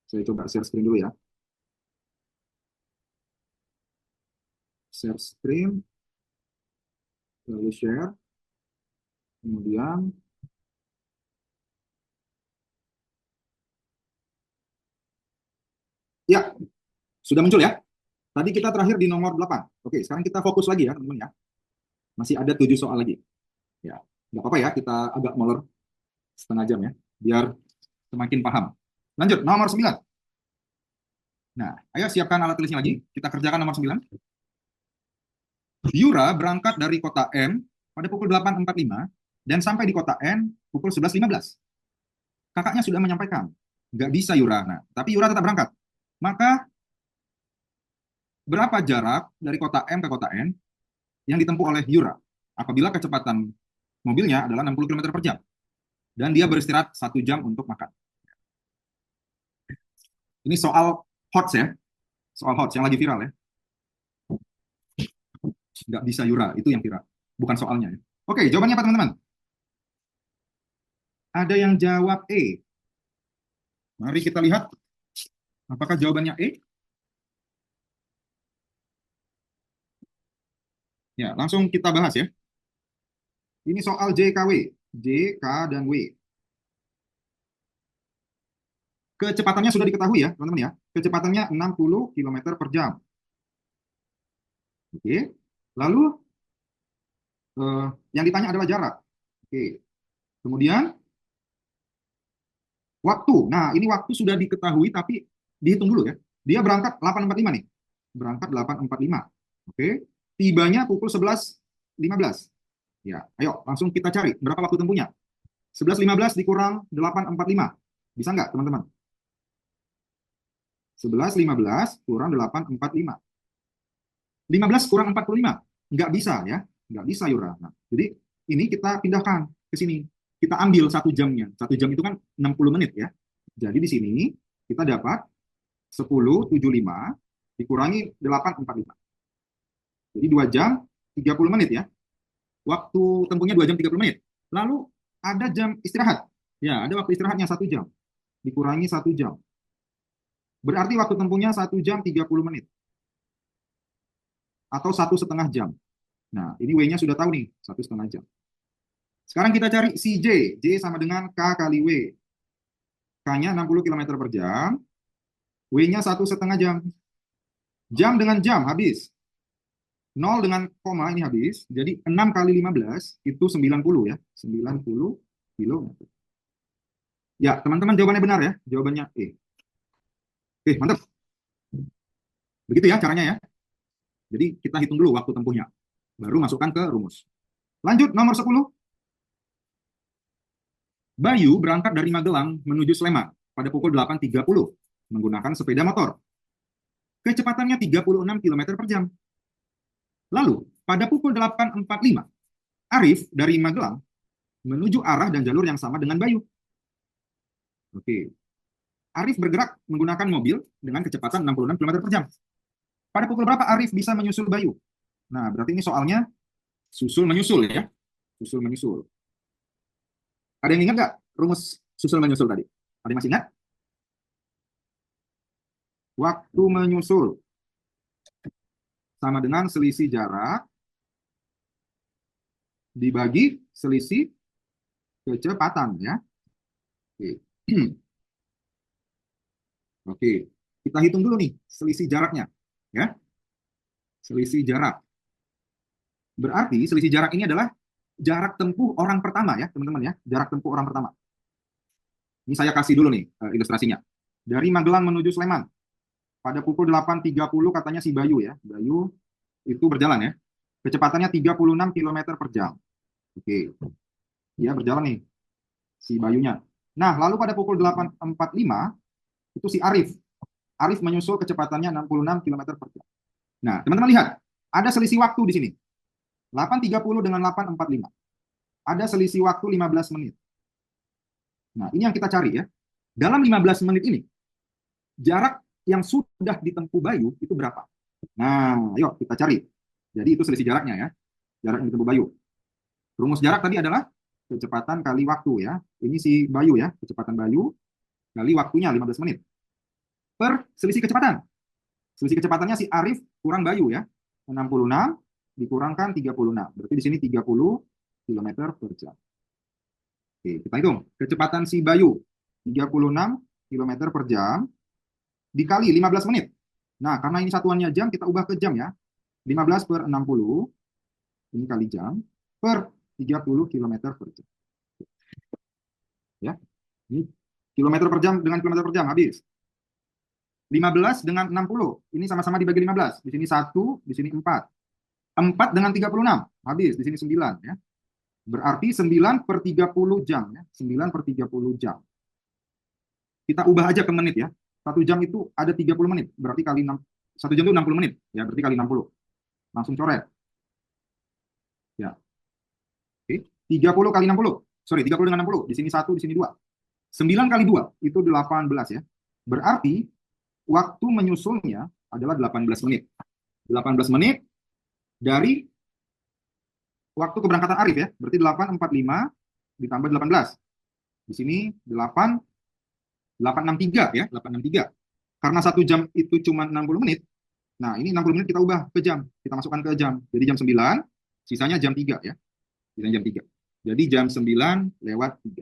Saya coba share screen dulu ya. Share screen. Lalu share. Kemudian ya, sudah muncul ya. Tadi kita terakhir di nomor 8. Oke, sekarang kita fokus lagi ya, teman-teman ya. Masih ada 7 soal lagi. Ya, nggak apa-apa ya, kita agak molor setengah jam ya, biar semakin paham. Lanjut, nomor 9. Nah, ayo siapkan alat tulisnya lagi. Kita kerjakan nomor 9. Yura berangkat dari kota M pada pukul 8.45 dan sampai di kota N pukul 11.15. Kakaknya sudah menyampaikan Nggak bisa Yura. Nah, tapi Yura tetap berangkat. Maka berapa jarak dari kota M ke kota N yang ditempuh oleh Yura apabila kecepatan mobilnya adalah 60 km per jam dan dia beristirahat 1 jam untuk makan. Ini soal HOTS ya, soal HOTS yang lagi viral ya. Nggak bisa Yura, itu yang viral, bukan soalnya ya. Oke, jawabannya apa teman-teman? Ada yang jawab E. Mari kita lihat apakah jawabannya E. Ya, langsung kita bahas ya. Ini soal JKW, J, K, dan W. Kecepatannya sudah diketahui ya, teman-teman ya. Kecepatannya 60 km per jam. Oke. Lalu yang ditanya adalah jarak. Oke. Kemudian waktu. Nah, ini waktu sudah diketahui tapi dihitung dulu ya. Dia berangkat 8.45 nih. Berangkat 8.45. Oke. Tibanya pukul 11.15. Ya, ayo langsung kita cari berapa waktu tempuhnya. 11.15 dikurang 8.45. Bisa nggak, teman-teman? 11.15 kurang 8.45. 15 kurang 45. Nggak bisa ya. Nggak bisa, Yura. Nah, jadi ini kita pindahkan ke sini. Kita ambil 1 jamnya. 1 jam itu kan 60 menit ya. Jadi di sini kita dapat 10.75 dikurangi 8.45. Jadi 2 jam 30 menit ya. Waktu tempuhnya 2 jam 30 menit. Lalu ada jam istirahat. Ya, ada waktu istirahatnya 1 jam. Dikurangi 1 jam. Berarti waktu tempuhnya 1 jam 30 menit. Atau 1,5 jam. Nah, ini W-nya sudah tahu nih, 1,5 jam. Sekarang kita cari si J. J sama dengan K kali W. K-nya 60 km per jam. W-nya 1,5 jam. Jam dengan jam habis. 0 dengan koma ini habis. Jadi 6 kali 15 itu 90 ya. 90 kilometer. Ya, teman-teman jawabannya benar ya. Jawabannya E. Oke, mantap. Begitu ya caranya ya. Jadi kita hitung dulu waktu tempuhnya. Baru masukkan ke rumus. Lanjut nomor 10. Bayu berangkat dari Magelang menuju Sleman pada pukul 8.30 menggunakan sepeda motor. Kecepatannya 36 km per jam. Lalu, pada pukul 8.45, Arif dari Magelang menuju arah dan jalur yang sama dengan Bayu. Oke. Arif bergerak menggunakan mobil dengan kecepatan 66 km per jam. Pada pukul berapa Arif bisa menyusul Bayu? Nah, berarti ini soalnya susul menyusul ya. Susul menyusul. Ada yang ingat nggak rumus susul menyusul tadi? Ada yang masih ingat? Waktu menyusul sama dengan selisih jarak dibagi selisih kecepatan ya. Oke. Oke, kita hitung dulu nih selisih jaraknya ya. Selisih jarak. Berarti selisih jarak ini adalah jarak tempuh orang pertama ya, teman-teman ya. Jarak tempuh orang pertama. Ini saya kasih dulu nih ilustrasinya. Dari Magelang menuju Sleman. Pada pukul 8.30 katanya si Bayu ya. Bayu itu berjalan ya. Kecepatannya 36 km per jam. Oke. Dia berjalan nih. Si Bayunya. Nah, lalu pada pukul 8.45 itu si Arif. Arif menyusul kecepatannya 66 km per jam. Nah, teman-teman lihat. Ada selisih waktu di sini. 8.30 dengan 8.45. Ada selisih waktu 15 menit. Nah, ini yang kita cari ya. Dalam 15 menit ini, jarak yang sudah ditempuh Bayu itu berapa? Nah, ayo kita cari. Jadi itu selisih jaraknya ya. Jarak yang ditempuh Bayu. Rumus jarak tadi adalah kecepatan kali waktu ya. Ini si Bayu ya, kecepatan Bayu kali waktunya 15 menit. Per selisih kecepatan. Selisih kecepatannya si Arif kurang Bayu ya. 66 dikurangkan 36. Berarti di sini 30 km per jam. Oke, kita hitung. Kecepatan si Bayu 36 km per jam dikali 15 menit. Nah, karena ini satuannya jam, kita ubah ke jam ya. 15 per 60, ini kali jam, per 30 km per jam. Ya, ini kilometer per jam dengan kilometer per jam, habis. 15 dengan 60, ini sama-sama dibagi 15. Di sini 1, di sini 4. 4 dengan 36, habis. Di sini 9. Ya. Berarti 9 per 30 jam. Ya. 9 per 30 jam. Kita ubah aja ke menit ya. 1 jam itu ada 30 menit. Berarti kali 6. 1 jam itu 60 menit. Ya, berarti kali 60. Langsung coret. Ya. Oke. 30 kali 60. Sorry, 30 dengan 60. Di sini 1, di sini 2. 9 kali 2 itu 18 ya. Berarti waktu menyusulnya adalah 18 menit. 18 menit dari waktu keberangkatan Arif ya. Berarti 8.45 ditambah 18. Di sini 8.63 ya, 8.63. Karena 1 jam itu cuma 60 menit. Nah, ini 60 menit kita ubah ke jam. Kita masukkan ke jam. Jadi jam 9, sisanya jam 3 ya. Sisanya jam 3. Jadi jam 9 lewat 3.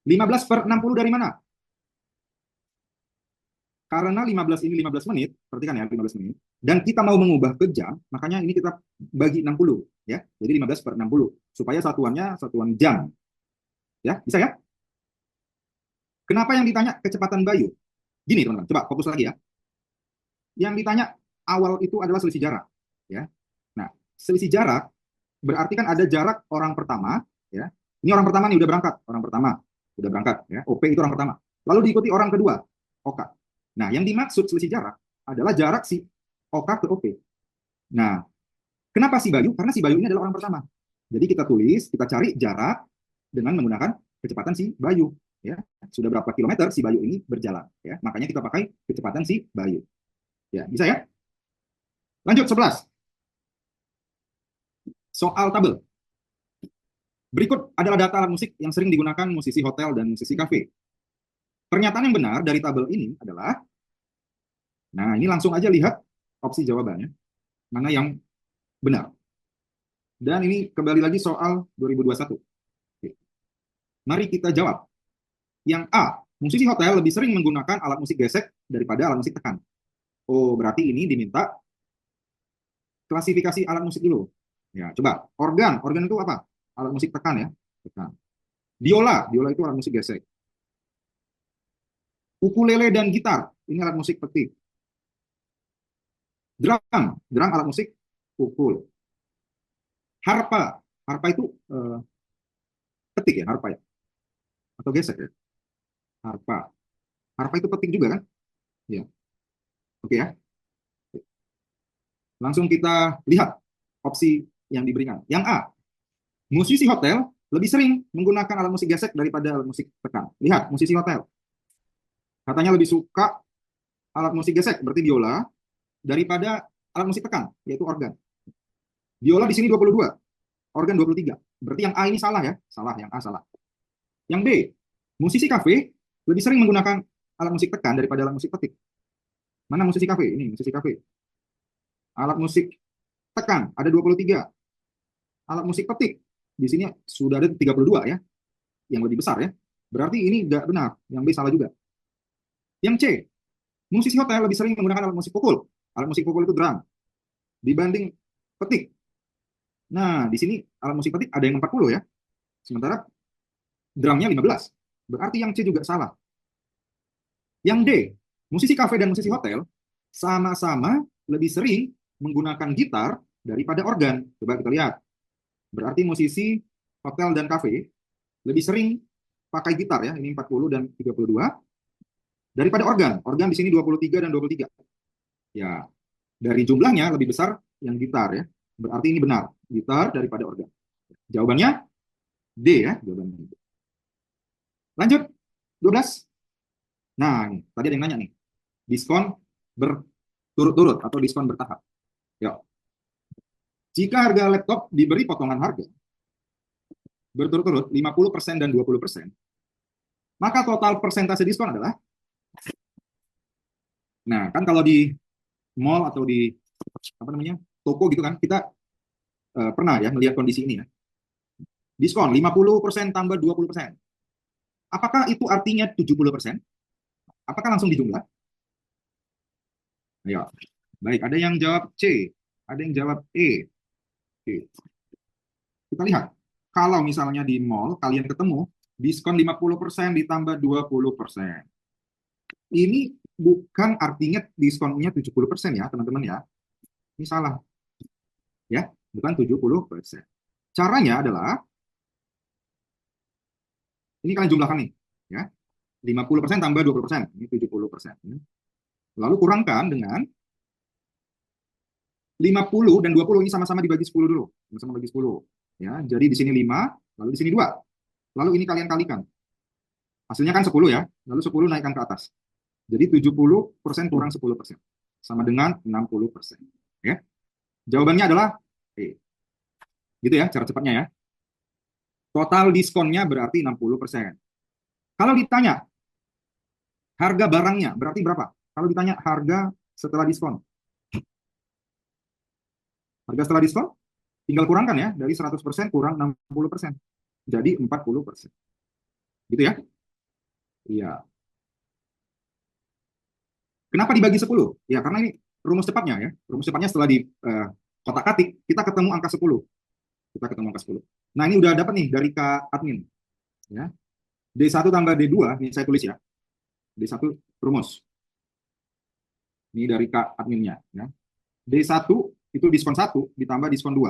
15 per 60 dari mana? Karena 15 ini 15 menit, perhatikan ya 15 menit, dan kita mau mengubah ke jam, makanya ini kita bagi 60 ya. Jadi 15 per 60 supaya satuannya satuan jam. Ya, bisa ya? Kenapa yang ditanya kecepatan Bayu? Gini teman-teman, coba fokus lagi ya. Yang ditanya awal itu adalah selisih jarak ya. Nah, selisih jarak berarti kan ada jarak orang pertama ya. Ini orang pertama nih udah berangkat, orang pertama udah berangkat ya. OP itu orang pertama. Lalu diikuti orang kedua, OK. Nah, yang dimaksud selisih jarak adalah jarak si OK ke OP. Nah, kenapa si Bayu? Karena si Bayu ini adalah orang pertama. Jadi kita tulis, kita cari jarak dengan menggunakan kecepatan si Bayu. Ya, sudah berapa kilometer si Bayu ini berjalan? Ya, makanya kita pakai kecepatan si Bayu. Ya, bisa ya? Lanjut 11. Soal tabel. Berikut adalah data alat musik yang sering digunakan musisi hotel dan musisi kafe. Pernyataan yang benar dari tabel ini adalah, nah ini langsung aja lihat opsi jawabannya, mana yang benar. Dan ini kembali lagi soal 2021. Oke. Mari kita jawab. Yang A, musisi hotel lebih sering menggunakan alat musik gesek daripada alat musik tekan. Oh, berarti ini diminta klasifikasi alat musik dulu. Ya, coba. Organ itu apa? Alat musik tekan ya. Tekan. Biola itu alat musik gesek. Ukulele dan gitar, ini alat musik petik. Drum alat musik pukul. Harpa itu petik ya, harpa ya. Atau gesek ya. Harpa itu petik juga kan? Ya. Oke ya. Langsung kita lihat opsi yang diberikan. Yang A, musisi hotel lebih sering menggunakan alat musik gesek daripada alat musik tekan. Lihat, musisi hotel. Katanya lebih suka alat musik gesek, berarti biola, daripada alat musik tekan, yaitu organ. Biola di sini 22, organ 23. Berarti yang A ini salah ya? Salah, yang A salah. Yang B, musisi kafe lebih sering menggunakan alat musik tekan daripada alat musik petik. Mana musisi kafe? Ini musisi kafe. Alat musik tekan ada 23. Alat musik petik di sini sudah ada 32 ya. Yang lebih besar ya. Berarti ini tidak benar. Yang B salah juga. Yang C, musisi hotel lebih sering menggunakan alat musik pukul. Alat musik pukul itu drum. Dibanding petik. Nah, di sini alat musik petik ada yang 40 ya. Sementara drumnya 15. Berarti yang C juga salah. Yang D, musisi kafe dan musisi hotel sama-sama lebih sering menggunakan gitar daripada organ. Coba kita lihat. Berarti musisi hotel dan kafe lebih sering pakai gitar ya. Ini 40 dan 32. Daripada organ. Organ di sini 23 dan 23. Ya, dari jumlahnya lebih besar yang gitar ya. Berarti ini benar. Gitar daripada organ. Jawabannya D ya. Jawabannya D. Lanjut. 12. Nah, ini, tadi ada yang nanya nih. Diskon berturut-turut atau diskon bertahap. Yuk. Jika harga laptop diberi potongan harga berturut-turut 50% dan 20%, maka total persentase diskon adalah, nah kan kalau di mall atau di apa namanya toko gitu kan kita pernah ya melihat kondisi ini ya. Diskon 50% tambah 20%. Apakah itu artinya 70%? Apakah langsung dijumlah? Ayo. Baik, ada yang jawab C, ada yang jawab E. Oke. Kita lihat. Kalau misalnya di mall kalian ketemu diskon 50% ditambah 20%. Ini bukan artinya diskonnya 70% ya, teman-teman ya. Ini salah. Ya, bukan 70%. Caranya adalah Ini kalian jumlahkan nih, ya. 50% tambah 20%, ini 70%. Lalu kurangkan dengan 50 dan 20 ini sama-sama dibagi 10 dulu. Sama-sama bagi 10. Ya, jadi di sini 5, lalu di sini 2. Lalu ini kalian kalikan. Hasilnya kan 10 ya, lalu 10 naikkan ke atas. Jadi 70% kurang 10%. Sama dengan 60%. Ya. Jawabannya adalah E. Gitu ya, cara cepatnya ya. Total diskonnya berarti 60%. Kalau ditanya harga barangnya berarti berapa? Kalau ditanya harga setelah diskon. Harga setelah diskon tinggal kurangkan ya, dari 100% kurang 60%. Jadi 40%. Gitu ya? Iya. Kenapa dibagi 10? Ya, karena ini rumus cepatnya ya. Rumus cepatnya setelah di kotak-katik, kita ketemu angka 10. Kita ketemu angka 10. Nah, ini udah dapat nih dari Kak Admin. Ya. D1 tambah D2, ini saya tulis ya. D1 rumus. Ini dari Kak Adminnya. Ya. D1 itu diskon 1 ditambah diskon 2,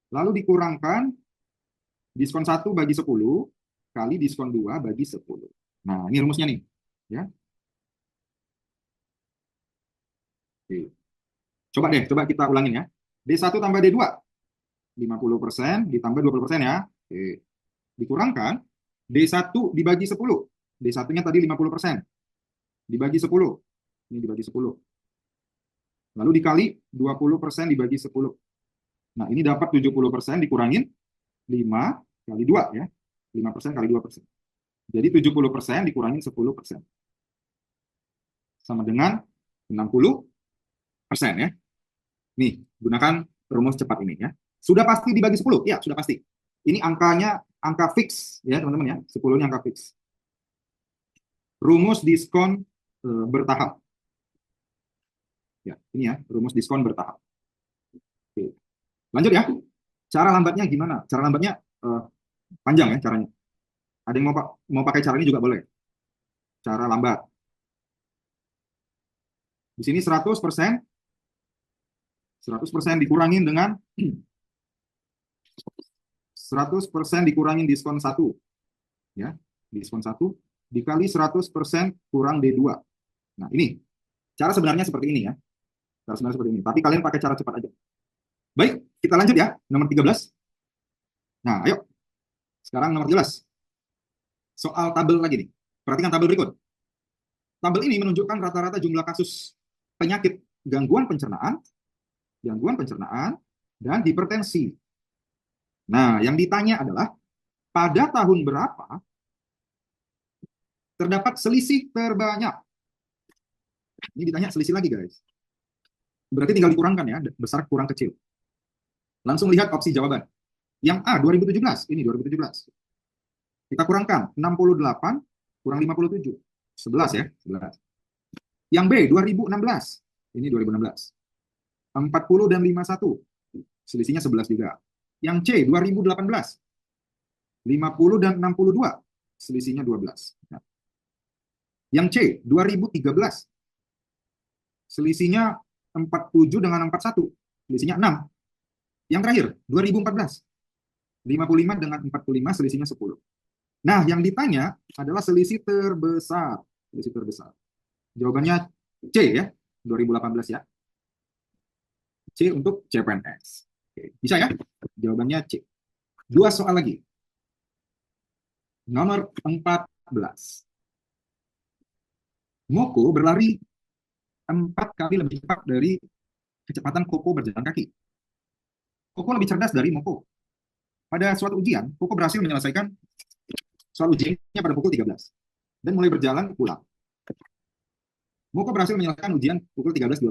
lalu dikurangkan diskon 1 bagi 10 kali diskon 2 bagi 10. Nah, ini rumusnya nih. Ya. Oke. Coba kita ulangin ya. D1 tambah D2, 50% ditambah 20% ya. Oke. Dikurangkan, D1 dibagi 10. D1-nya tadi 50%. Dibagi 10. Ini dibagi 10. Lalu dikali 20% dibagi 10. Nah, ini dapat 70% dikurangin 5 kali 2 ya. 5% kali 2%. Jadi 70% dikurangin 10%. Sama dengan 60% ya. Nih, gunakan rumus cepat ini ya. Sudah pasti dibagi 10? Ya, sudah pasti. Ini angkanya angka fix ya, teman-teman ya. 10-nya angka fix. Rumus diskon bertahap. Ya, ini ya, rumus diskon bertahap. Oke. Lanjut ya. Cara lambatnya gimana? Cara lambatnya panjang ya caranya. Ada yang mau pakai cara ini juga boleh. Cara lambat. Di sini 100%, 100% dikurangin dengan 100% dikurangin diskon 1. Ya, diskon 1 dikali 100% kurang D2. Nah, ini. Cara sebenarnya seperti ini ya. Cara sebenarnya seperti ini. Tapi kalian pakai cara cepat aja. Baik, kita lanjut ya. Nomor 13. Nah, ayo. Sekarang nomor 13. Soal tabel lagi nih. Perhatikan tabel berikut. Tabel ini menunjukkan rata-rata jumlah kasus penyakit gangguan pencernaan, dan hipertensi. Nah, yang ditanya adalah pada tahun berapa terdapat selisih terbanyak? Ini ditanya selisih lagi, guys. Berarti tinggal dikurangkan ya, besar kurang kecil. Langsung lihat opsi jawaban. Yang A 2017, ini 2017. Kita kurangkan 68 kurang 57. 11 ya, 11. Yang B 2016. Ini 2016. 40 dan 51. Selisihnya 11 juga. Yang C 2018. 50 dan 62. Selisihnya 12. Nah. Yang C 2013. Selisihnya 47 dengan 41. Selisihnya 6. Yang terakhir 2014. 55 dengan 45 selisihnya 10. Nah, yang ditanya adalah selisih terbesar. Selisih terbesar. Jawabannya C ya, 2018 ya. C untuk CPNS. Oke, bisa ya? Jawabannya C. Dua soal lagi. Nomor 14. Moko berlari 4 kali lebih cepat dari kecepatan Koko berjalan kaki. Koko lebih cerdas dari Moko. Pada suatu ujian, Koko berhasil menyelesaikan soal ujiannya pada pukul 13 dan mulai berjalan pulang. Moko berhasil menyelesaikan ujian pukul 13.12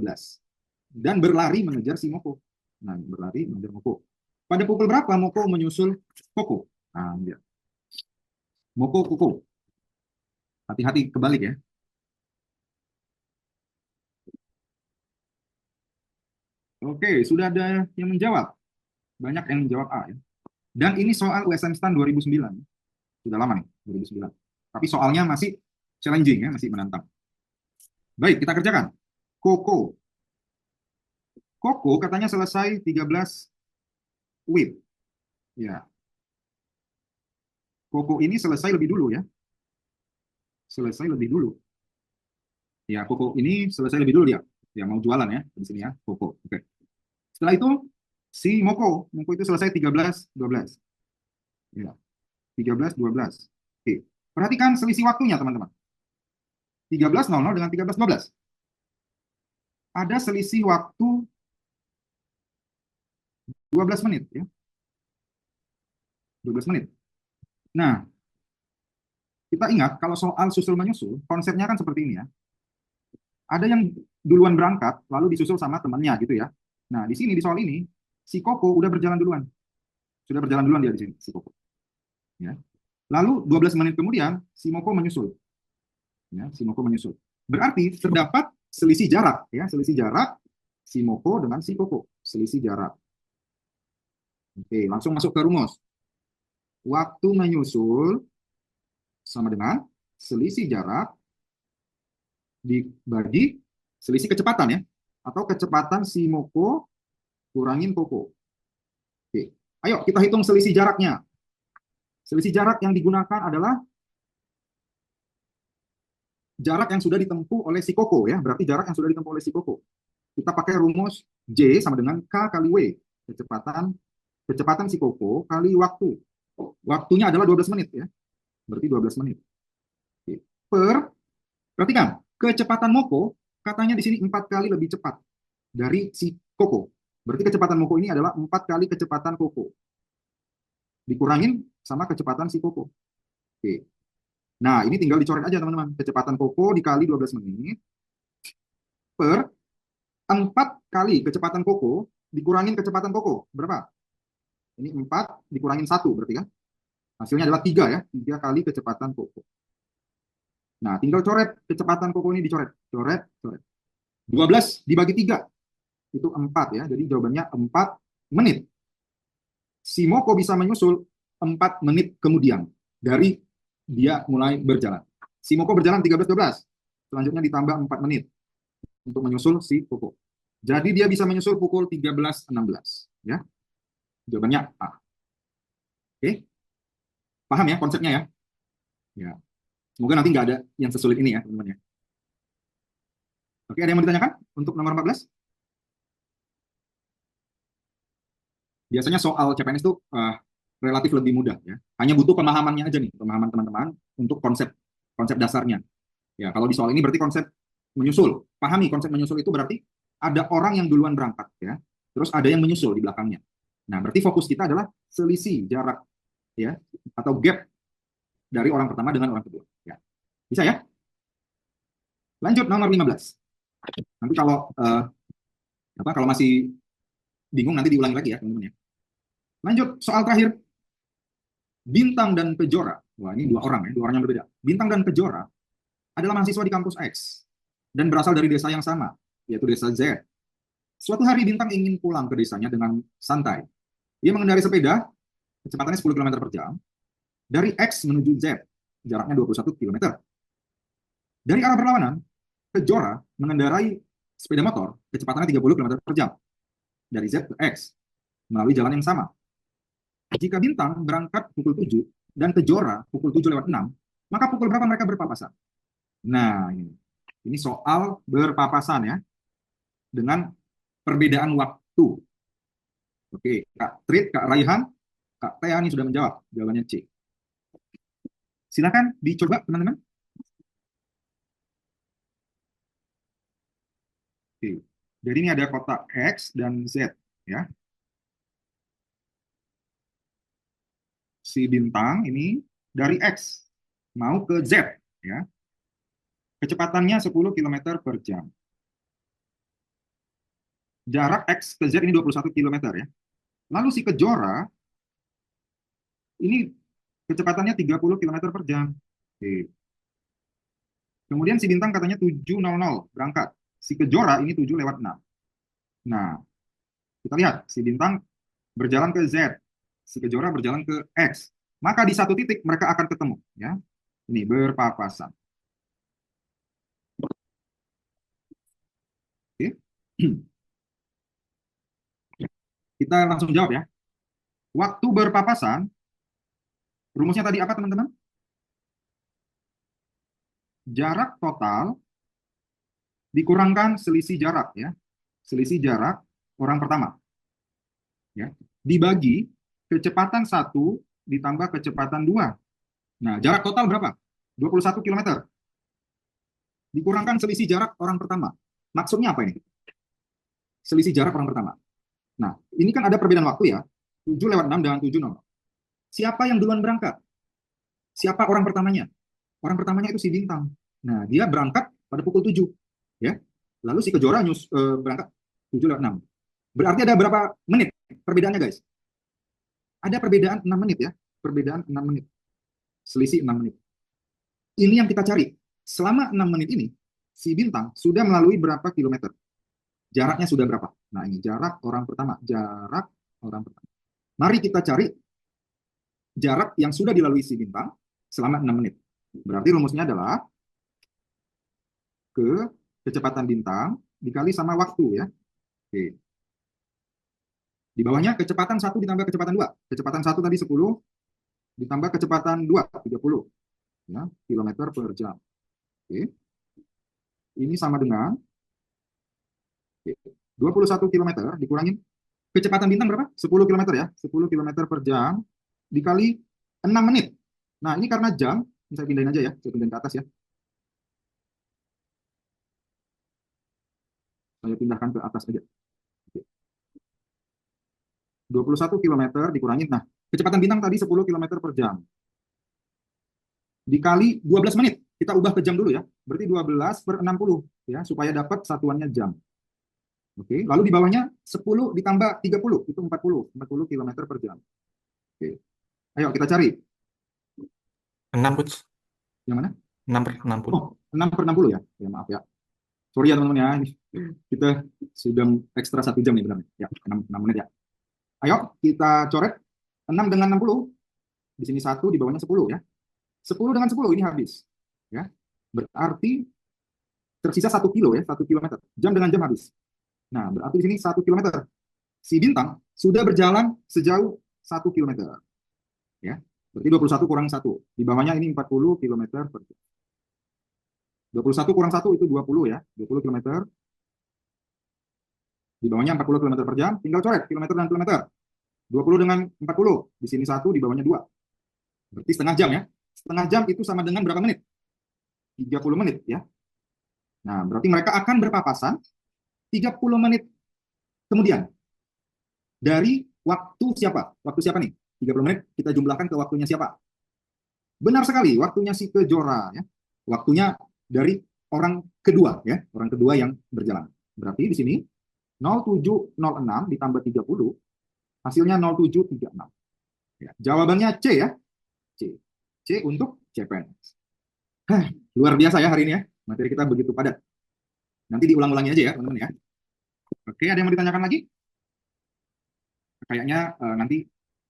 dan berlari mengejar si Moko. Nah, berlari mengejar Moko. Pada pukul berapa Moko menyusul Koko? Nah, dia. Moko, Koko. Hati-hati kebalik ya. Oke, sudah ada yang menjawab. Banyak yang menjawab A ya. Dan ini soal USM STAN 2009. Sudah lama nih, 2009. Tapi soalnya masih challenging ya, masih menantang. Baik, kita kerjakan. Koko. Koko katanya selesai 13 WIB. Ya. Koko ini selesai lebih dulu ya. Selesai lebih dulu. Ya, Koko ini selesai lebih dulu dia. Ya, mau jualan ya di sini ya, Koko. Oke. Setelah itu si Moko, Moko itu selesai 13.12. Ya, 13.12. Oke. Perhatikan selisih waktunya, teman-teman. 13.00 dengan 13.12. Ada selisih waktu 12 menit ya. 12 menit. Nah, kita ingat kalau soal susul menyusul, konsepnya kan seperti ini ya. Ada yang duluan berangkat, lalu disusul sama temannya gitu ya. Nah, di sini di soal ini si Koko udah berjalan duluan. Sudah berjalan duluan dia di sini si Koko. Ya. Lalu 12 menit kemudian si Moko menyusul. Ya, si Moko menyusul. Berarti terdapat selisih jarak ya, selisih jarak si Moko dengan si Koko, selisih jarak. Oke, langsung masuk ke rumus. Waktu menyusul sama dengan selisih jarak dibagi selisih kecepatan ya, atau kecepatan si Moko kurangin Koko. Oke, ayo kita hitung selisih jaraknya. Selisih jarak yang digunakan adalah jarak yang sudah ditempuh oleh si Koko ya, berarti jarak yang sudah ditempuh oleh si Koko. Kita pakai rumus J sama dengan K kali W, kecepatan kecepatan si Koko kali waktu. Waktunya adalah 12 menit ya, berarti 12 menit. Oke. Perhatikan, kecepatan Moko katanya di sini 4 kali lebih cepat dari si Koko. Berarti kecepatan Moko ini adalah 4 kali kecepatan Koko. Dikurangin sama kecepatan si Koko. Oke. Nah, ini tinggal dicoret aja teman-teman. Kecepatan Koko dikali 12 menit per 4 kali kecepatan Koko dikurangin kecepatan Koko. Berapa? Ini 4 dikurangin 1 berarti kan? Hasilnya adalah 3 ya. 3 kali kecepatan Koko. Nah, tinggal coret kecepatan Koko ini dicoret. Coret, coret. 12 dibagi 3 itu 4 ya. Jadi jawabannya 4 menit. Si Moko bisa menyusul 4 menit kemudian dari dia mulai berjalan. Si Moko berjalan 13.12. Selanjutnya ditambah 4 menit untuk menyusul si Koko. Jadi dia bisa menyusul pukul 13.16 ya. Jawabannya A. Oke. Paham ya konsepnya ya? Ya. Semoga nanti nggak ada yang sesulit ini ya, teman-teman ya. Oke, ada yang mau ditanyakan untuk nomor 14? Biasanya soal CPNS itu relatif lebih mudah ya. Hanya butuh pemahamannya aja nih, pemahaman teman-teman untuk konsep konsep dasarnya. Ya, kalau di soal ini berarti konsep menyusul. Pahami konsep menyusul itu berarti ada orang yang duluan berangkat ya. Terus ada yang menyusul di belakangnya. Nah, berarti fokus kita adalah selisih jarak ya atau gap dari orang pertama dengan orang kedua ya. Bisa ya? Lanjut nomor 15. Nanti kalau masih bingung nanti diulangi lagi ya, teman-teman ya. Lanjut soal terakhir. Bintang dan Kejora. Wah, ini dua orang ya, dua orang yang berbeda. Bintang dan Kejora adalah mahasiswa di kampus X dan berasal dari desa yang sama, yaitu desa Z. Suatu hari Bintang ingin pulang ke desanya dengan santai. Dia mengendarai sepeda, kecepatannya 10 km per jam, dari X menuju Z, jaraknya 21 km. Dari arah berlawanan, Kejora mengendarai sepeda motor, kecepatannya 30 km per jam, dari Z ke X, melalui jalan yang sama. Jika Bintang berangkat pukul 7 dan Kejora pukul 7:06, maka pukul berapa mereka berpapasan? Nah, ini soal berpapasan ya, dengan perbedaan waktu. Oke, Kak Trit, Kak Raihan, Kak Tea ini sudah menjawab. Jawabannya C. Silakan dicoba, teman-teman. Oke. Jadi ini ada kotak X dan Z. Ya. Si Bintang ini dari X mau ke Z. Ya. Kecepatannya 10 km per jam. Jarak X ke Z ini 21 km ya. Lalu si Kejora ini kecepatannya 30 km per jam. Oke. Kemudian si Bintang katanya 7:00 berangkat. Si Kejora ini 7:06. Nah, kita lihat si Bintang berjalan ke Z, si Kejora berjalan ke X. Maka di satu titik mereka akan ketemu, ya. Ini berpapasan. Oke. Kita langsung jawab ya. Waktu berpapasan Rumusnya tadi apa, teman-teman? Jarak total dikurangkan selisih jarak, ya. Selisih jarak orang pertama, ya. Dibagi kecepatan 1 ditambah kecepatan 2. Nah, jarak total berapa? 21 km. Dikurangkan selisih jarak orang pertama. Maksudnya apa ini? Selisih jarak orang pertama. Nah, ini kan ada perbedaan waktu ya. 7:06 dan 7:00. Siapa yang duluan berangkat? Siapa orang pertamanya? Orang pertamanya itu si Bintang. Nah, dia berangkat pada pukul 7. Ya. Lalu si Kejora berangkat 7:06. Berarti ada berapa menit perbedaannya, guys? Ada perbedaan 6 menit ya. Perbedaan 6 menit. Selisih 6 menit. Ini yang kita cari. Selama 6 menit ini, si Bintang sudah melalui berapa kilometer? Jaraknya sudah berapa? Nah, ini jarak orang pertama. Jarak orang pertama. Mari kita cari jarak yang sudah dilalui si Bintang selama 6 menit. Berarti rumusnya adalah kecepatan Bintang dikali sama waktu, ya. Oke. Di bawahnya kecepatan 1 ditambah kecepatan 2. Kecepatan 1 tadi 10 ditambah kecepatan 2 30, ya, kilometer per jam. Oke. Ini sama dengan 21 km dikurangin kecepatan Bintang berapa? 10 km ya. 10 km per jam dikali 6 menit. Nah, ini karena jam, ini saya pindahin aja ya. Saya pindahin ke atas ya. Saya pindahkan ke atas aja. 21 km dikurangin. Nah, kecepatan Bintang tadi 10 km per jam. Dikali 12 menit. Kita ubah ke jam dulu ya. Berarti 12/60 ya, supaya dapat satuannya jam. Oke, lalu di bawahnya 10 ditambah 30 itu 40 km per jam. Oke. Ayo kita cari. 6, Coach. Yang mana? 6/60. Oh, 6/60 ya. Ya, maaf ya. Sorry ya teman-teman ya. Ini kita sudah ekstra 1 jam nih benar. Ya, 6 menit ya. Ayo kita coret 6 dengan 60. Di sini 1, di bawahnya 10 ya. 10 dengan 10 ini habis. Ya. Berarti tersisa 1 kilo ya, 1 kilometer. Jam dengan jam habis. Nah, berarti di sini 1 kilometer. Si Bintang sudah berjalan sejauh 1 kilometer. Ya. Berarti 21 kurang 1. Di bawahnya ini 40 kilometer per jam. 21 kurang 1 itu 20 ya. 20 kilometer. Di bawahnya 40 km per jam. Tinggal coret kilometer dan kilometer. 20 dengan 40. Di sini 1, di bawahnya 2. Berarti setengah jam ya. Setengah jam itu sama dengan berapa menit? 30 menit ya. Nah, berarti mereka akan berpapasan 30 menit kemudian. Dari waktu siapa? Waktu siapa nih? 30 menit kita jumlahkan ke waktunya siapa? Benar sekali, waktunya si Kejora ya. Waktunya dari orang kedua ya, orang kedua yang berjalan. Berarti di sini 0706 ditambah 30 hasilnya 0736. Ya, jawabannya C ya. C. C untuk CPNS. Luar biasa ya hari ini ya. Materi kita begitu padat. Nanti diulang-ulangi aja ya, teman-teman ya. Oke, ada yang mau ditanyakan lagi? Kayaknya nanti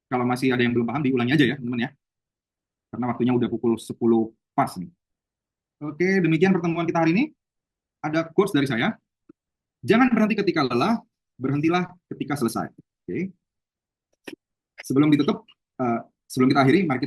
kalau masih ada yang belum paham diulangi aja ya, teman-teman ya. Karena waktunya udah pukul 10 pas nih. Oke, demikian pertemuan kita hari ini. Ada quotes dari saya. Jangan berhenti ketika lelah, berhentilah ketika selesai. Oke. Sebelum ditutup, sebelum kita akhiri, mari kita